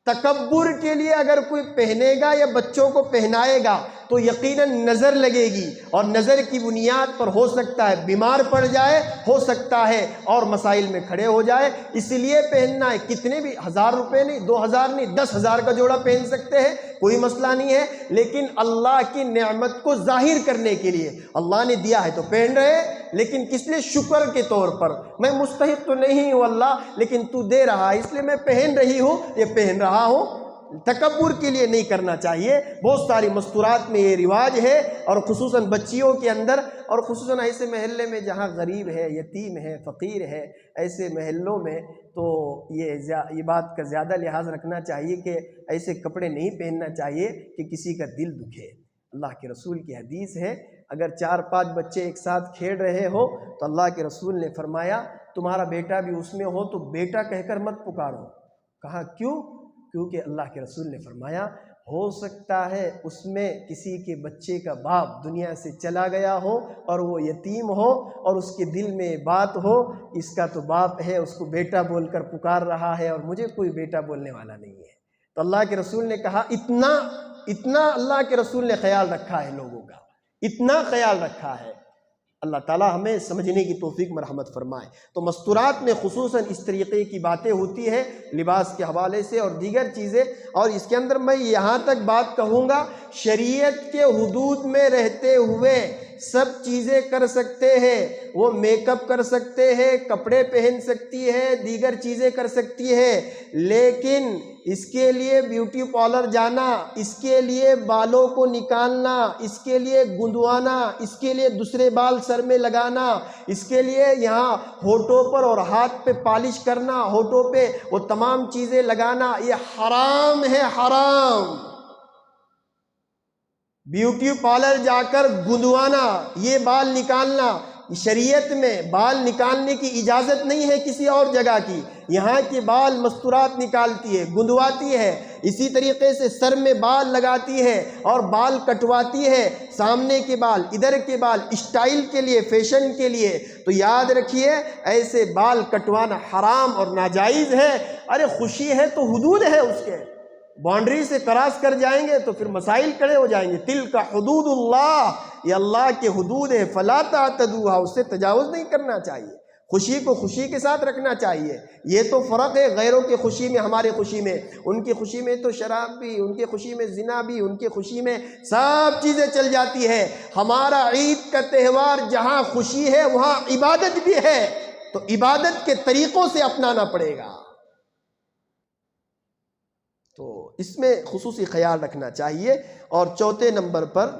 تکبر کے لیے اگر کوئی پہنے گا یا بچوں کو پہنائے گا تو یقیناً نظر لگے گی، اور نظر کی بنیاد پر ہو سکتا ہے بیمار پڑ جائے، ہو سکتا ہے اور مسائل میں کھڑے ہو جائے۔ اس لیے پہننا ہے، کتنے بھی 1000 روپے نہیں، 2000 نہیں، 10,000 کا جوڑا پہن سکتے ہیں، کوئی مسئلہ نہیں ہے، لیکن اللہ کی نعمت کو ظاہر کرنے کے لیے اللہ نے دیا ہے تو پہن رہے، لیکن کس لیے؟ شکر کے طور پر۔ میں مستحق تو نہیں ہوں اللہ، لیکن تو دے رہا ہے اس لیے میں پہن رہی ہوں، یہ پہن رہا ہوں۔ تکبر کے لیے نہیں کرنا چاہیے۔ بہت ساری مستورات میں یہ رواج ہے، اور خصوصاً بچیوں کے اندر، اور خصوصاً ایسے محلے میں جہاں غریب ہے، یتیم ہے، فقیر ہے، ایسے محلوں میں تو یہ بات کا زیادہ لحاظ رکھنا چاہیے کہ ایسے کپڑے نہیں پہننا چاہیے کہ کسی کا دل دکھے۔ اللہ کے رسول کی حدیث ہے، اگر 4-5 بچے ایک ساتھ کھیل رہے ہو تو اللہ کے رسول نے فرمایا تمہارا بیٹا بھی اس میں ہو تو بیٹا کہہ کر مت پکارو۔ کہا کیوں؟ کیونکہ اللہ کے رسول نے فرمایا ہو سکتا ہے اس میں کسی کے بچے کا باپ دنیا سے چلا گیا ہو اور وہ یتیم ہو، اور اس کے دل میں بات ہو اس کا تو باپ ہے، اس کو بیٹا بول کر پکار رہا ہے اور مجھے کوئی بیٹا بولنے والا نہیں ہے۔ تو اللہ کے رسول نے کہا اتنا اللہ کے رسول نے خیال رکھا ہے لوگوں کا، اتنا خیال رکھا ہے۔ اللہ تعالیٰ ہمیں سمجھنے کی توفیق مرحمت فرمائے۔ تو مستورات میں خصوصاً اس طریقے کی باتیں ہوتی ہیں لباس کے حوالے سے اور دیگر چیزیں، اور اس کے اندر میں یہاں تک بات کہوں گا، شریعت کے حدود میں رہتے ہوئے سب چیزیں کر سکتے ہیں۔ وہ میک اپ کر سکتے ہیں، کپڑے پہن سکتی ہے، دیگر چیزیں کر سکتی ہے، لیکن اس کے لیے بیوٹی پارلر جانا، اس کے لیے بالوں کو نکالنا، اس کے لیے گندوانا، اس کے لیے دوسرے بال سر میں لگانا، اس کے لیے یہاں ہونٹوں پر اور ہاتھ پہ پالش کرنا، ہونٹوں پہ وہ تمام چیزیں لگانا، یہ حرام ہے، حرام۔ بیوٹی پارلر جا کر گندوانا، یہ بال نکالنا، شریعت میں بال نکالنے کی اجازت نہیں ہے کسی اور جگہ کی۔ یہاں کے بال مستورات نکالتی ہے، گندواتی ہے، اسی طریقے سے سر میں بال لگاتی ہے اور بال کٹواتی ہے، سامنے کے بال، ادھر کے بال، اسٹائل کے لیے، فیشن کے لیے۔ تو یاد رکھیے ایسے بال کٹوانا حرام اور ناجائز ہے۔ ارے خوشی ہے تو حدود ہے اس کے، باؤنڈری سے کراس کر جائیں گے تو پھر مسائل کھڑے ہو جائیں گے۔ تلک حدود اللہ، یہ اللہ کے حدود ہے، فلا تعتدوها، اس سے تجاوز نہیں کرنا چاہیے۔ خوشی کو خوشی کے ساتھ رکھنا چاہیے۔ یہ تو فرق ہے غیروں کی خوشی میں ہماری خوشی میں، ان کی خوشی میں تو شراب بھی، ان کی خوشی میں زنا بھی، ان کی خوشی میں سب چیزیں چل جاتی ہے۔ ہمارا عید کا تہوار جہاں خوشی ہے وہاں عبادت بھی ہے، تو عبادت کے طریقوں سے اپنانا پڑے گا۔ تو اس میں خصوصی خیال رکھنا چاہیے۔ اور چوتھے نمبر پر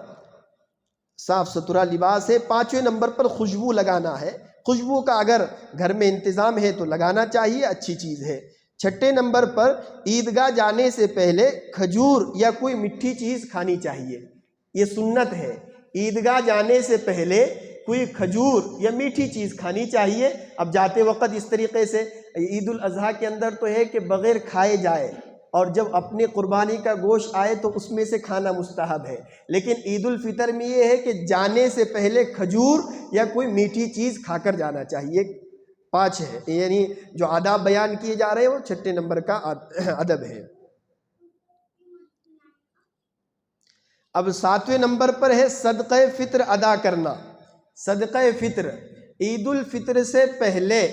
صاف ستھرا لباس ہے۔ 5ویں نمبر پر خوشبو لگانا ہے۔ خوشبو کا اگر گھر میں انتظام ہے تو لگانا چاہیے، اچھی چیز ہے۔ 6 نمبر پر عیدگاہ جانے سے پہلے کھجور یا کوئی میٹھی چیز کھانی چاہیے، یہ سنت ہے۔ عیدگاہ جانے سے پہلے کوئی کھجور یا میٹھی چیز کھانی چاہیے۔ اب جاتے وقت اس طریقے سے عید الاضحیٰ کے اندر تو ہے کہ بغیر کھائے جائے، اور جب اپنے قربانی کا گوشت آئے تو اس میں سے کھانا مستحب ہے، لیکن عید الفطر میں یہ ہے کہ جانے سے پہلے کھجور یا کوئی میٹھی چیز کھا کر جانا چاہیے۔ 5 ہے، یعنی جو آداب بیان کیے جا رہے ہیں وہ 6 نمبر کا ادب ہے۔ اب 7ویں نمبر پر ہے صدقہ فطر ادا کرنا۔ صدقہ فطر عید الفطر سے پہلے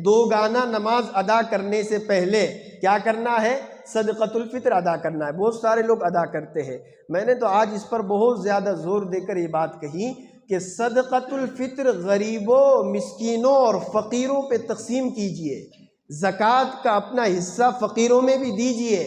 2 گانا نماز ادا کرنے سے پہلے کیا کرنا ہے؟ صدقۃ الفطر ادا کرنا ہے۔ بہت سارے لوگ ادا کرتے ہیں، میں نے تو آج اس پر بہت زیادہ زور دے کر یہ بات کہی کہ صدقۃ الفطر غریبوں، مسکینوں اور فقیروں پہ تقسیم کیجئے۔ زکوٰۃ کا اپنا حصہ فقیروں میں بھی دیجئے۔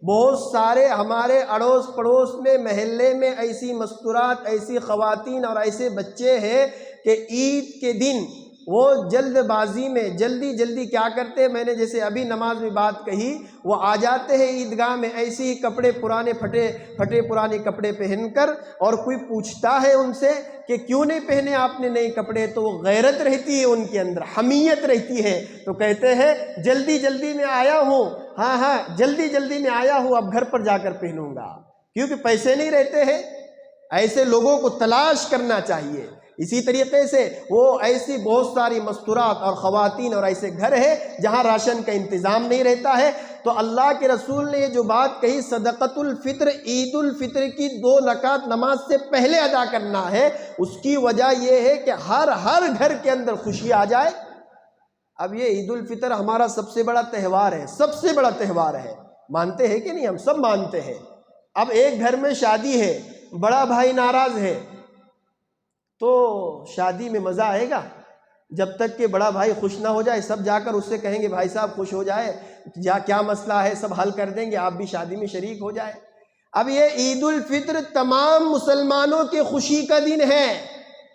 بہت سارے ہمارے اڑوس پڑوس میں، محلے میں ایسی مستورات، ایسی خواتین اور ایسے بچے ہیں کہ عید کے دن وہ جلد بازی میں جلدی جلدی کیا کرتے ہیں، میں نے جیسے ابھی نماز میں بات کہی، وہ آ جاتے ہیں عیدگاہ میں ایسے ہی کپڑے پرانے پھٹے پرانے کپڑے پہن کر، اور کوئی پوچھتا ہے ان سے کہ کیوں نہیں پہنے آپ نے نئے کپڑے، تو وہ غیرت رہتی ہے ان کے اندر، حمیت رہتی ہے، تو کہتے ہیں جلدی جلدی میں آیا ہوں، ہاں جلدی جلدی میں آیا ہوں، اب گھر پر جا کر پہنوں گا، کیونکہ پیسے نہیں رہتے ہیں۔ ایسے لوگوں کو تلاش کرنا چاہیے۔ اسی طریقے سے وہ ایسی بہت ساری مستورات اور خواتین اور ایسے گھر ہیں جہاں راشن کا انتظام نہیں رہتا ہے، تو اللہ کے رسول نے یہ جو بات کہی صدقۃ الفطر، عید الفطر کی 2 رکعت نماز سے پہلے ادا کرنا ہے، اس کی وجہ یہ ہے کہ ہر گھر کے اندر خوشی آ جائے۔ اب یہ عید الفطر ہمارا سب سے بڑا تہوار ہے، سب سے بڑا تہوار ہے، مانتے ہیں کہ نہیں؟ ہم سب مانتے ہیں۔ اب ایک گھر میں شادی ہے، بڑا بھائی ناراض ہے، تو شادی میں مزہ آئے گا؟ جب تک کہ بڑا بھائی خوش نہ ہو جائے۔ سب جا کر اس سے کہیں گے بھائی صاحب خوش ہو جائے، کیا مسئلہ ہے، سب حل کر دیں گے، آپ بھی شادی میں شریک ہو جائے۔ اب یہ عید الفطر تمام مسلمانوں کے خوشی کا دن ہے،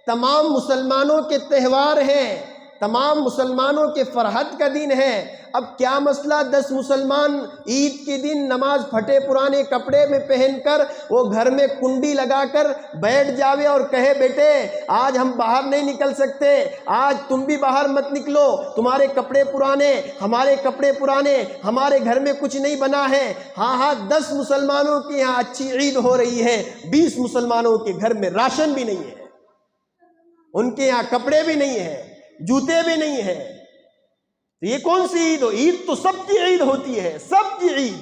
تمام مسلمانوں کے تہوار ہیں، تمام مسلمانوں کے فرحت کا دن ہے۔ اب کیا مسئلہ 10 مسلمان عید کے دن نماز پھٹے پرانے کپڑے میں پہن کر وہ گھر میں کنڈی لگا کر بیٹھ جاوے اور کہے بیٹے آج ہم باہر نہیں نکل سکتے، آج تم بھی باہر مت نکلو، تمہارے کپڑے پرانے، ہمارے کپڑے پرانے، ہمارے گھر میں کچھ نہیں بنا ہے۔ ہاں 10 مسلمانوں کے یہاں اچھی عید ہو رہی ہے، 20 مسلمانوں کے گھر میں راشن بھی نہیں ہے، ان کے یہاں کپڑے بھی نہیں ہیں، جوتے بھی نہیں ہیں، تو یہ کون سی عید ہو؟ عید تو سب کی عید ہوتی ہے، سب کی عید۔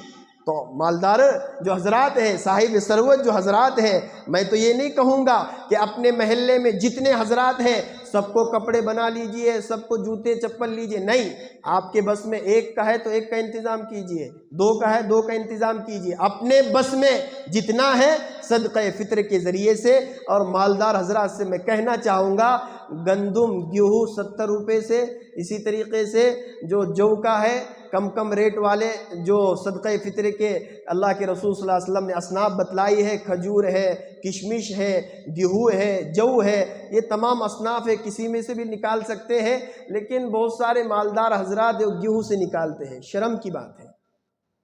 تو مالدار جو حضرات ہیں، صاحب ثروت جو حضرات ہیں، میں تو یہ نہیں کہوں گا کہ اپنے محلے میں جتنے حضرات ہیں سب کو کپڑے بنا لیجئے، سب کو جوتے چپل لیجئے، نہیں، آپ کے بس میں ایک کا ہے تو ایک کا انتظام کیجئے، 2 کا ہے 2 کا انتظام کیجئے، اپنے بس میں جتنا ہے صدقہ فطر کے ذریعے سے۔ اور مالدار حضرات سے میں کہنا چاہوں گا گندم گیہوں 70 روپے سے، اسی طریقے سے جو جو کا ہے کم ریٹ والے جو صدقہ فطر کے اللہ کے رسول صلی اللہ علیہ وسلم نے اصناف بتلائی ہے، کھجور ہے، کشمش ہے، گیہوں ہے، جو ہے، یہ تمام اصناف ہے، کسی میں سے بھی نکال سکتے ہیں، لیکن بہت سارے مالدار حضرات گیہوں سے نکالتے ہیں، شرم کی بات ہے،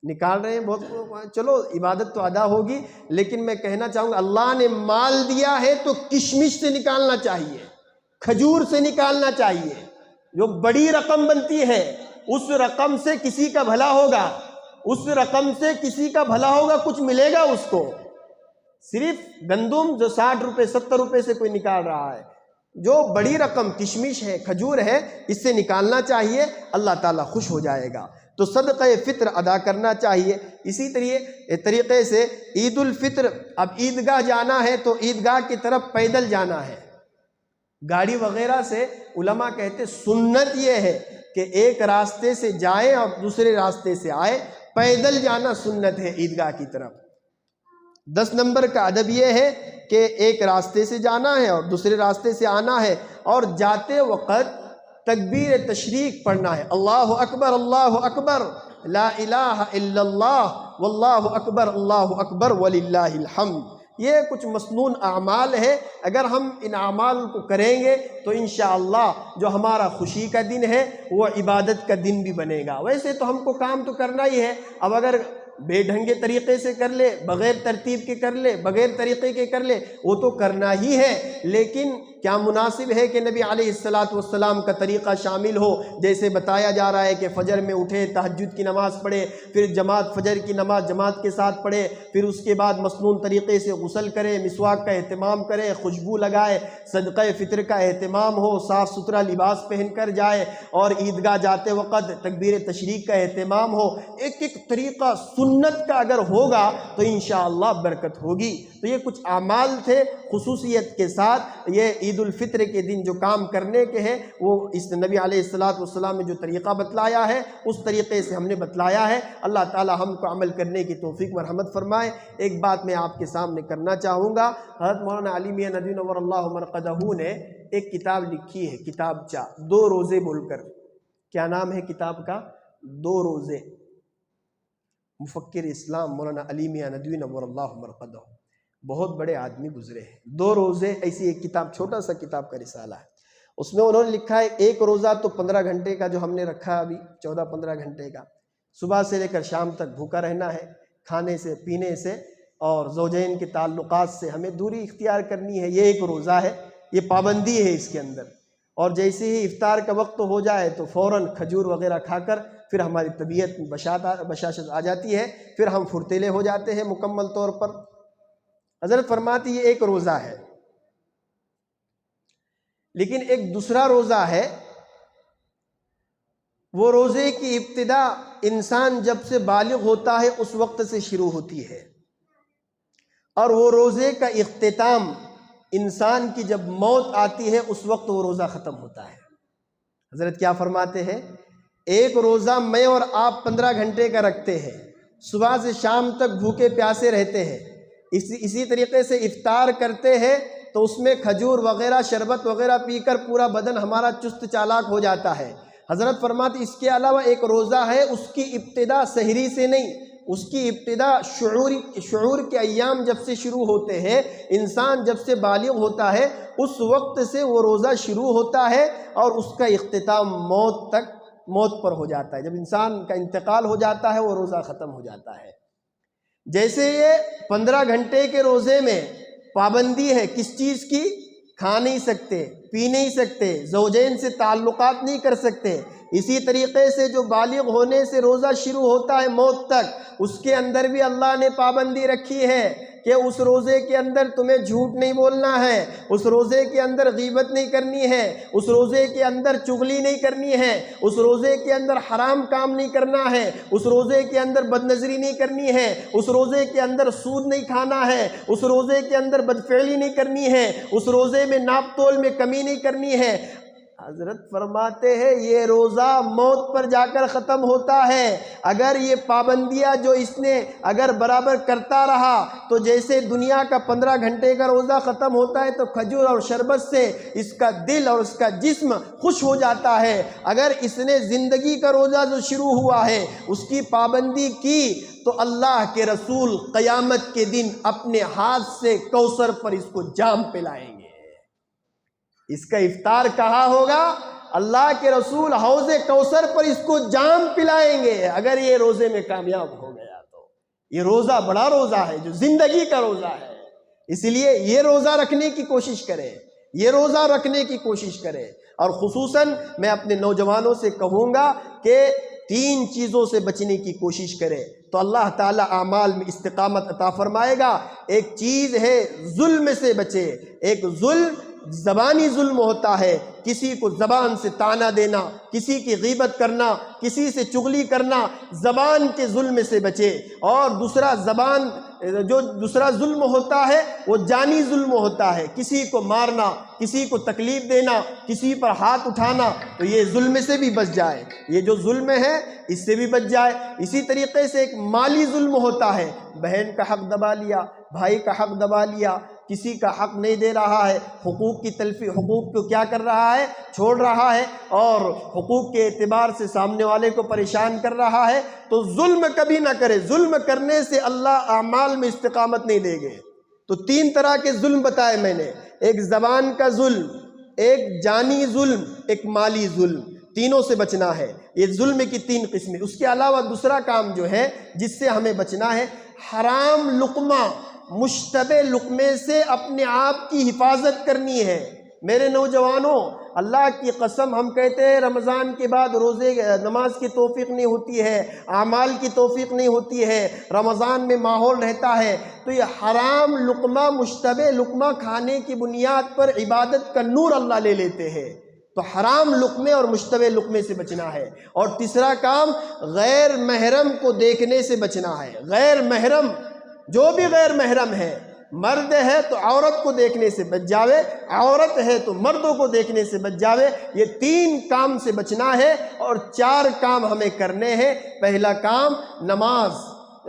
نکال رہے ہیں بہت، چلو عبادت تو ادا ہوگی، لیکن میں کہنا چاہوں گا اللہ نے مال دیا ہے تو کشمش سے نکالنا چاہیے، کھجور سے نکالنا چاہیے، جو بڑی رقم بنتی ہے اس رقم سے کسی کا بھلا ہوگا، اس رقم سے کسی کا بھلا ہوگا، کچھ ملے گا اس کو۔ صرف گندم جو 60 روپے 70 روپے سے کوئی نکال رہا ہے، جو بڑی رقم کشمش ہے، کھجور ہے، اس سے نکالنا چاہیے، اللہ تعالیٰ خوش ہو جائے گا۔ تو صدقہ فطر ادا کرنا چاہیے۔ اسی طریقے سے عید الفطر، اب عیدگاہ جانا ہے تو عیدگاہ کی طرف پیدل جانا ہے، گاڑی وغیرہ سے علماء کہتے سنت یہ ہے کہ ایک راستے سے جائیں اور دوسرے راستے سے آئے، پیدل جانا سنت ہے عیدگاہ کی طرف۔ 10 نمبر کا ادب یہ ہے کہ ایک راستے سے جانا ہے اور دوسرے راستے سے آنا ہے، اور جاتے وقت تکبیر تشریق پڑھنا ہے، اللہ اکبر لا الہ الا اللہ واللہ اکبر وللہ الحمد۔ یہ کچھ مسنون اعمال ہے، اگر ہم ان اعمال کو کریں گے تو انشاءاللہ جو ہمارا خوشی کا دن ہے وہ عبادت کا دن بھی بنے گا۔ ویسے تو ہم کو کام تو کرنا ہی ہے، اب اگر بے ڈھنگے طریقے سے کر لے، بغیر ترتیب کے کر لے، بغیر طریقے کے کر لے، وہ تو کرنا ہی ہے، لیکن کیا مناسب ہے کہ نبی علیہ السلام کا طریقہ شامل ہو؟ جیسے بتایا جا رہا ہے کہ فجر میں اٹھے، تہجد کی نماز پڑھے، پھر فجر کی نماز جماعت کے ساتھ پڑھے، پھر اس کے بعد مسنون طریقے سے غسل کرے، مسواک کا اہتمام کرے، خوشبو لگائے، صدقہ فطر کا اہتمام ہو، صاف ستھرا لباس پہن کر جائے، اور عیدگاہ جاتے وقت تکبیر تشریق کا اہتمام ہو۔ ایک طریقہ سنت کا اگر ہوگا تو انشاءاللہ برکت ہوگی۔ تو یہ کچھ اعمال تھے خصوصیت کے ساتھ، یہ عید الفطر کے دن جو کام کرنے کے ہیں وہ اس نبی علیہ السلام نے جو طریقہ بتلایا ہے اس طریقے سے ہم نے بتلایا ہے۔ اللہ تعالی ہم کو عمل کرنے کی توفیق مرحمت فرمائے۔ ایک بات میں آپ کے سامنے کرنا چاہوں گا، حضرت مولانا علی میاں ندوی نور اللہ مرقدہ نے ایک کتاب لکھی ہے، کتابچہ 2 روزے بول کر۔ کیا نام ہے کتاب کا؟ 2 روزے، مفکر اسلام مولانا علی میاں ندوی نور اللہ مرقدہ، بہت بڑے آدمی گزرے ہیں، 2 روزے، ایسی ایک کتاب، چھوٹا سا کتاب کا رسالہ ہے، اس میں انہوں نے لکھا ہے 1 روزہ تو 15 گھنٹے کا جو ہم نے رکھا ابھی 14-15 گھنٹے کا، صبح سے لے کر شام تک بھوکا رہنا ہے، کھانے سے پینے سے اور زوجین کے تعلقات سے ہمیں دوری اختیار کرنی ہے، یہ 1 روزہ ہے، یہ پابندی ہے اس کے اندر۔ اور جیسے ہی افطار کا وقت ہو جائے تو فوراً کھجور وغیرہ کھا کر پھر ہماری طبیعت میں بشاشت آ جاتی ہے، پھر ہم پھرتیلے ہو جاتے ہیں مکمل طور پر۔ حضرت فرماتی یہ 1 روزہ ہے، لیکن ایک دوسرا روزہ ہے، وہ روزے کی ابتدا انسان جب سے بالغ ہوتا ہے اس وقت سے شروع ہوتی ہے، اور وہ روزے کا اختتام انسان کی جب موت آتی ہے اس وقت وہ روزہ ختم ہوتا ہے۔ حضرت کیا فرماتے ہیں؟ 1 روزہ میں اور آپ 15 گھنٹے کا رکھتے ہیں، صبح سے شام تک بھوکے پیاسے رہتے ہیں، اسی طریقے سے افطار کرتے ہیں تو اس میں کھجور وغیرہ شربت وغیرہ پی کر پورا بدن ہمارا چست چالاک ہو جاتا ہے۔ حضرت فرماتے اس کے علاوہ 1 روزہ ہے، اس کی ابتدا سحری سے نہیں، اس کی ابتدا شعور کے ایام جب سے شروع ہوتے ہیں، انسان جب سے بالغ ہوتا ہے اس وقت سے وہ روزہ شروع ہوتا ہے اور اس کا اختتام موت پر ہو جاتا ہے۔ جب انسان کا انتقال ہو جاتا ہے وہ روزہ ختم ہو جاتا ہے۔ جیسے یہ 15 گھنٹے کے روزے میں پابندی ہے کس چیز کی؟ کھا نہیں سکتے، پی نہیں سکتے، زوجین سے تعلقات نہیں کر سکتے، اسی طریقے سے جو بالغ ہونے سے روزہ شروع ہوتا ہے موت تک، اس کے اندر بھی اللہ نے پابندی رکھی ہے کہ اس روزے کے اندر تمہیں جھوٹ نہیں بولنا ہے، اس روزے کے اندر غیبت نہیں کرنی ہے، اس روزے کے اندر چغلی نہیں کرنی ہے، اس روزے کے اندر حرام کام نہیں کرنا ہے، اس روزے کے اندر بدنظری نہیں کرنی ہے، اس روزے کے اندر سود نہیں کھانا ہے، اس روزے کے اندر بدفعلی نہیں کرنی ہے، اس روزے میں ناپ تول میں کمی نہیں کرنی ہے۔ حضرت فرماتے ہیں یہ روزہ موت پر جا کر ختم ہوتا ہے۔ اگر یہ پابندیاں جو اس نے اگر برابر کرتا رہا تو جیسے دنیا کا 15 گھنٹے کا روزہ ختم ہوتا ہے تو کھجور اور شربت سے اس کا دل اور اس کا جسم خوش ہو جاتا ہے، اگر اس نے زندگی کا روزہ جو شروع ہوا ہے اس کی پابندی کی تو اللہ کے رسول قیامت کے دن اپنے ہاتھ سے کوثر پر اس کو جام پلائیں گے۔ اس کا افطار کہاں ہوگا؟ اللہ کے رسول حوض کوثر پر اس کو جام پلائیں گے اگر یہ روزے میں کامیاب ہو گیا تو۔ یہ روزہ بڑا روزہ ہے جو زندگی کا روزہ ہے، اس لیے یہ روزہ رکھنے کی کوشش کرے، یہ روزہ رکھنے کی کوشش کرے۔ اور خصوصاً میں اپنے نوجوانوں سے کہوں گا کہ 3 چیزوں سے بچنے کی کوشش کرے تو اللہ تعالیٰ اعمال میں استقامت عطا فرمائے گا۔ ایک چیز ہے ظلم سے بچے، ایک ظلم زبانی ظلم ہوتا ہے، کسی کو زبان سے طعنہ دینا، کسی کی غیبت کرنا، کسی سے چغلی کرنا، زبان کے ظلم سے بچے۔ اور دوسرا ظلم ہوتا ہے وہ جانی ظلم ہوتا ہے، کسی کو مارنا، کسی کو تکلیف دینا، کسی پر ہاتھ اٹھانا، تو یہ ظلم سے بھی بچ جائے، یہ جو ظلم ہے اس سے بھی بچ جائے۔ اسی طریقے سے ایک مالی ظلم ہوتا ہے، بہن کا حق دبا لیا، بھائی کا حق دبا لیا، کسی کا حق نہیں دے رہا ہے، حقوق کی تلفی، حقوق کو کیا کر رہا ہے؟ چھوڑ رہا ہے، اور حقوق کے اعتبار سے سامنے والے کو پریشان کر رہا ہے، تو ظلم کبھی نہ کرے۔ ظلم کرنے سے اللہ اعمال میں استقامت نہیں دے گے۔ تو 3 طرح کے ظلم بتائے میں نے، ایک زبان کا ظلم، ایک جانی ظلم، ایک مالی ظلم، تینوں سے بچنا ہے۔ یہ ظلم کی 3 قسمیں۔ اس کے علاوہ دوسرا کام جو ہے جس سے ہمیں بچنا ہے، حرام لقمہ، مشتبہ لقمے سے اپنے آپ کی حفاظت کرنی ہے۔ میرے نوجوانوں، اللہ کی قسم ہم کہتے ہیں رمضان کے بعد روزے نماز کی توفیق نہیں ہوتی ہے، اعمال کی توفیق نہیں ہوتی ہے، رمضان میں ماحول رہتا ہے، تو یہ حرام لقمہ، مشتبہ لقمہ کھانے کی بنیاد پر عبادت کا نور اللہ لے لیتے ہیں۔ تو حرام لقمے اور مشتبہ لقمے سے بچنا ہے۔ اور تیسرا کام، غیر محرم کو دیکھنے سے بچنا ہے۔ غیر محرم، جو بھی غیر محرم ہے، مرد ہے تو عورت کو دیکھنے سے بچ جاوے، عورت ہے تو مردوں کو دیکھنے سے بچ جاوے۔ یہ 3 کام سے بچنا ہے اور 4 کام ہمیں کرنے ہیں۔ پہلا کام نماز،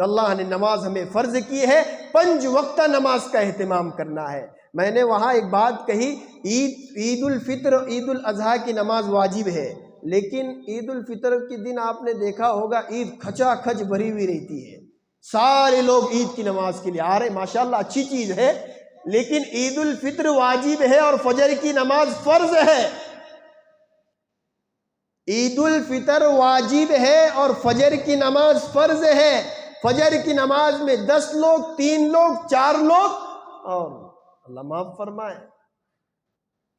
اللہ نے نماز ہمیں فرض کی ہے، 5 وقتہ نماز کا اہتمام کرنا ہے۔ میں نے وہاں ایک بات کہی، عید الفطر اور عید الاضحیٰ کی نماز واجب ہے، لیکن عید الفطر کے دن آپ نے دیکھا ہوگا عید کھچا کھچ بھری ہوئی رہتی ہے، سارے لوگ عید کی نماز کے لیے آ رہے، ماشاءاللہ اچھی چیز ہے، لیکن عید الفطر واجب ہے اور فجر کی نماز فرض ہے۔ عید الفطر واجب ہے اور فجر کی نماز فرض ہے۔ فجر کی نماز میں 10 لوگ، 3 لوگ، 4 لوگ، اور اللہ معاف فرمائے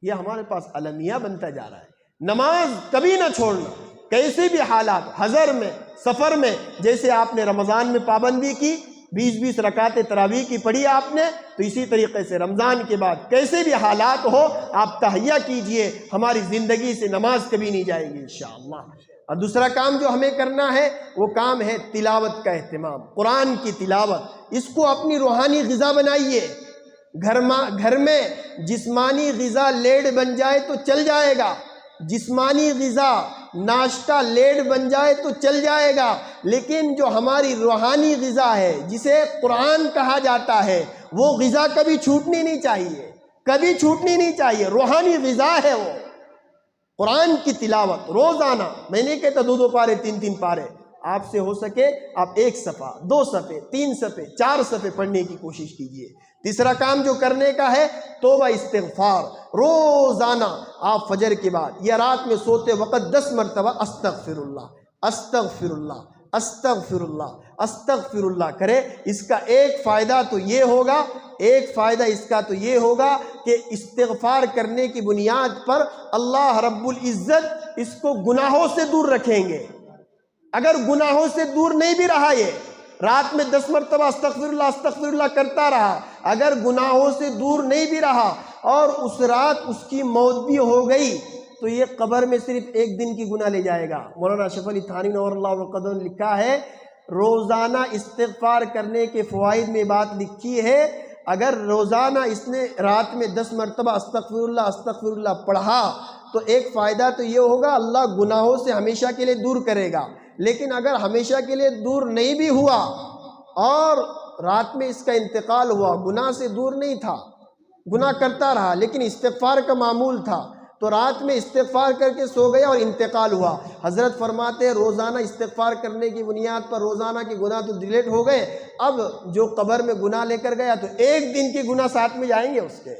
یہ ہمارے پاس المیہ بنتا جا رہا ہے۔ نماز کبھی نہ چھوڑنا، کیسے بھی حالات، حضر میں، سفر میں، جیسے آپ نے رمضان میں پابندی کی، 20 رکعت تراویح کی پڑھی آپ نے، تو اسی طریقے سے رمضان کے بعد کیسے بھی حالات ہو آپ تہیہ کیجئے، ہماری زندگی سے نماز کبھی نہیں جائے گی انشاءاللہ۔ اور دوسرا کام جو ہمیں کرنا ہے وہ کام ہے تلاوت کا اہتمام، قرآن کی تلاوت، اس کو اپنی روحانی غذا بنائیے۔ گھر میں جسمانی غذا لیٹ بن جائے تو چل جائے گا، جسمانی غذا ناشتہ لیٹ بن جائے تو چل جائے گا، لیکن جو ہماری روحانی غذا ہے جسے قرآن کہا جاتا ہے وہ غذا کبھی چھوٹنی نہیں چاہیے، کبھی چھوٹنی نہیں چاہیے، روحانی غذا ہے وہ۔ قرآن کی تلاوت روزانہ، میں نہیں کہتا 2 پارے 3 پارے، آپ سے ہو سکے آپ 1 صفحہ 2 صفحے 3 صفحے 4 صفحے پڑھنے کی کوشش کیجئے۔ تیسرا کام جو کرنے کا ہے توبہ استغفار، روزانہ آپ فجر کے بعد یا رات میں سوتے وقت 10 مرتبہ استغفر اللہ استغفر اللہ استغفر اللہ استغفر اللہ کرے۔ اس کا ایک فائدہ تو یہ ہوگا، ایک فائدہ اس کا تو یہ ہوگا کہ استغفار کرنے کی بنیاد پر اللہ رب العزت اس کو گناہوں سے دور رکھیں گے۔ اگر گناہوں سے دور نہیں بھی رہا، یہ رات میں 10 مرتبہ استغفر اللہ کرتا رہا، اگر گناہوں سے دور نہیں بھی رہا اور اس رات اس کی موت بھی ہو گئی تو یہ قبر میں صرف 1 دن کی گناہ لے جائے گا۔ مولانا اشرف علی تھانوی نور اللہ وقدر نے لکھا ہے، روزانہ استغفار کرنے کے فوائد میں بات لکھی ہے، اگر روزانہ اس نے رات میں 10 مرتبہ استغفر اللہ پڑھا تو ایک فائدہ تو یہ ہوگا اللہ گناہوں سے ہمیشہ کے لیے دور کرے گا، لیکن اگر ہمیشہ کے لیے دور نہیں بھی ہوا اور رات میں اس کا انتقال ہوا، گناہ سے دور نہیں تھا، گناہ کرتا رہا لیکن استغفار کا معمول تھا، تو رات میں استغفار کر کے سو گیا اور انتقال ہوا، حضرت فرماتے ہیں روزانہ استغفار کرنے کی بنیاد پر روزانہ کے گناہ تو ڈیلیٹ ہو گئے، اب جو قبر میں گناہ لے کر گیا تو 1 دن کے گناہ ساتھ میں جائیں گے اس کے۔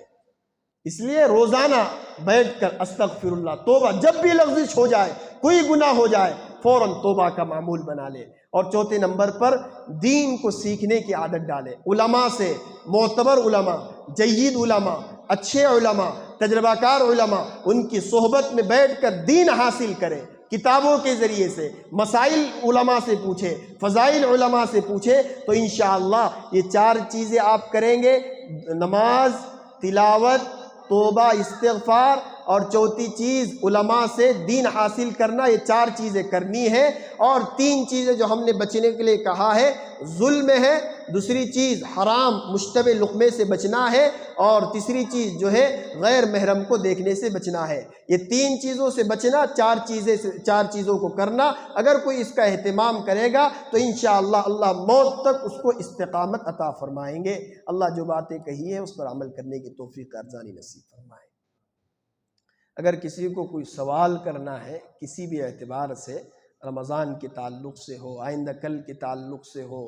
اس لیے روزانہ بیٹھ کر استغفر اللہ، توبہ، جب بھی لغزش ہو جائے، کوئی گناہ ہو جائے، فوراً توبہ کا معمول بنا لے۔ اور چوتھے نمبر پر دین کو سیکھنے کی عادت ڈالے، علماء سے، معتبر علماء، جید علماء، اچھے علماء، تجربہ کار علماء، ان کی صحبت میں بیٹھ کر دین حاصل کرے، کتابوں کے ذریعے سے، مسائل علماء سے پوچھے، فضائل علماء سے پوچھے، تو انشاءاللہ یہ 4 چیزیں آپ کریں گے، نماز، تلاوت، توبہ استغفار، اور چوتھی چیز علماء سے دین حاصل کرنا، یہ 4 چیزیں کرنی ہے۔ اور 3 چیزیں جو ہم نے بچنے کے لیے کہا ہے، ظلم ہے، دوسری چیز حرام مشتبہ لقمے سے بچنا ہے، اور تیسری چیز جو ہے غیر محرم کو دیکھنے سے بچنا ہے۔ یہ 3 چیزوں سے بچنا، 4 چیزوں کو کرنا، اگر کوئی اس کا اہتمام کرے گا تو انشاءاللہ اللہ موت تک اس کو استقامت عطا فرمائیں گے۔ اللہ جو باتیں کہی ہیں اس پر عمل کرنے کی توفیق ارزانی نصیب فرمائے۔ اگر کسی کو کوئی سوال کرنا ہے کسی بھی اعتبار سے، رمضان کے تعلق سے ہو، آئندہ کل کے تعلق سے ہو،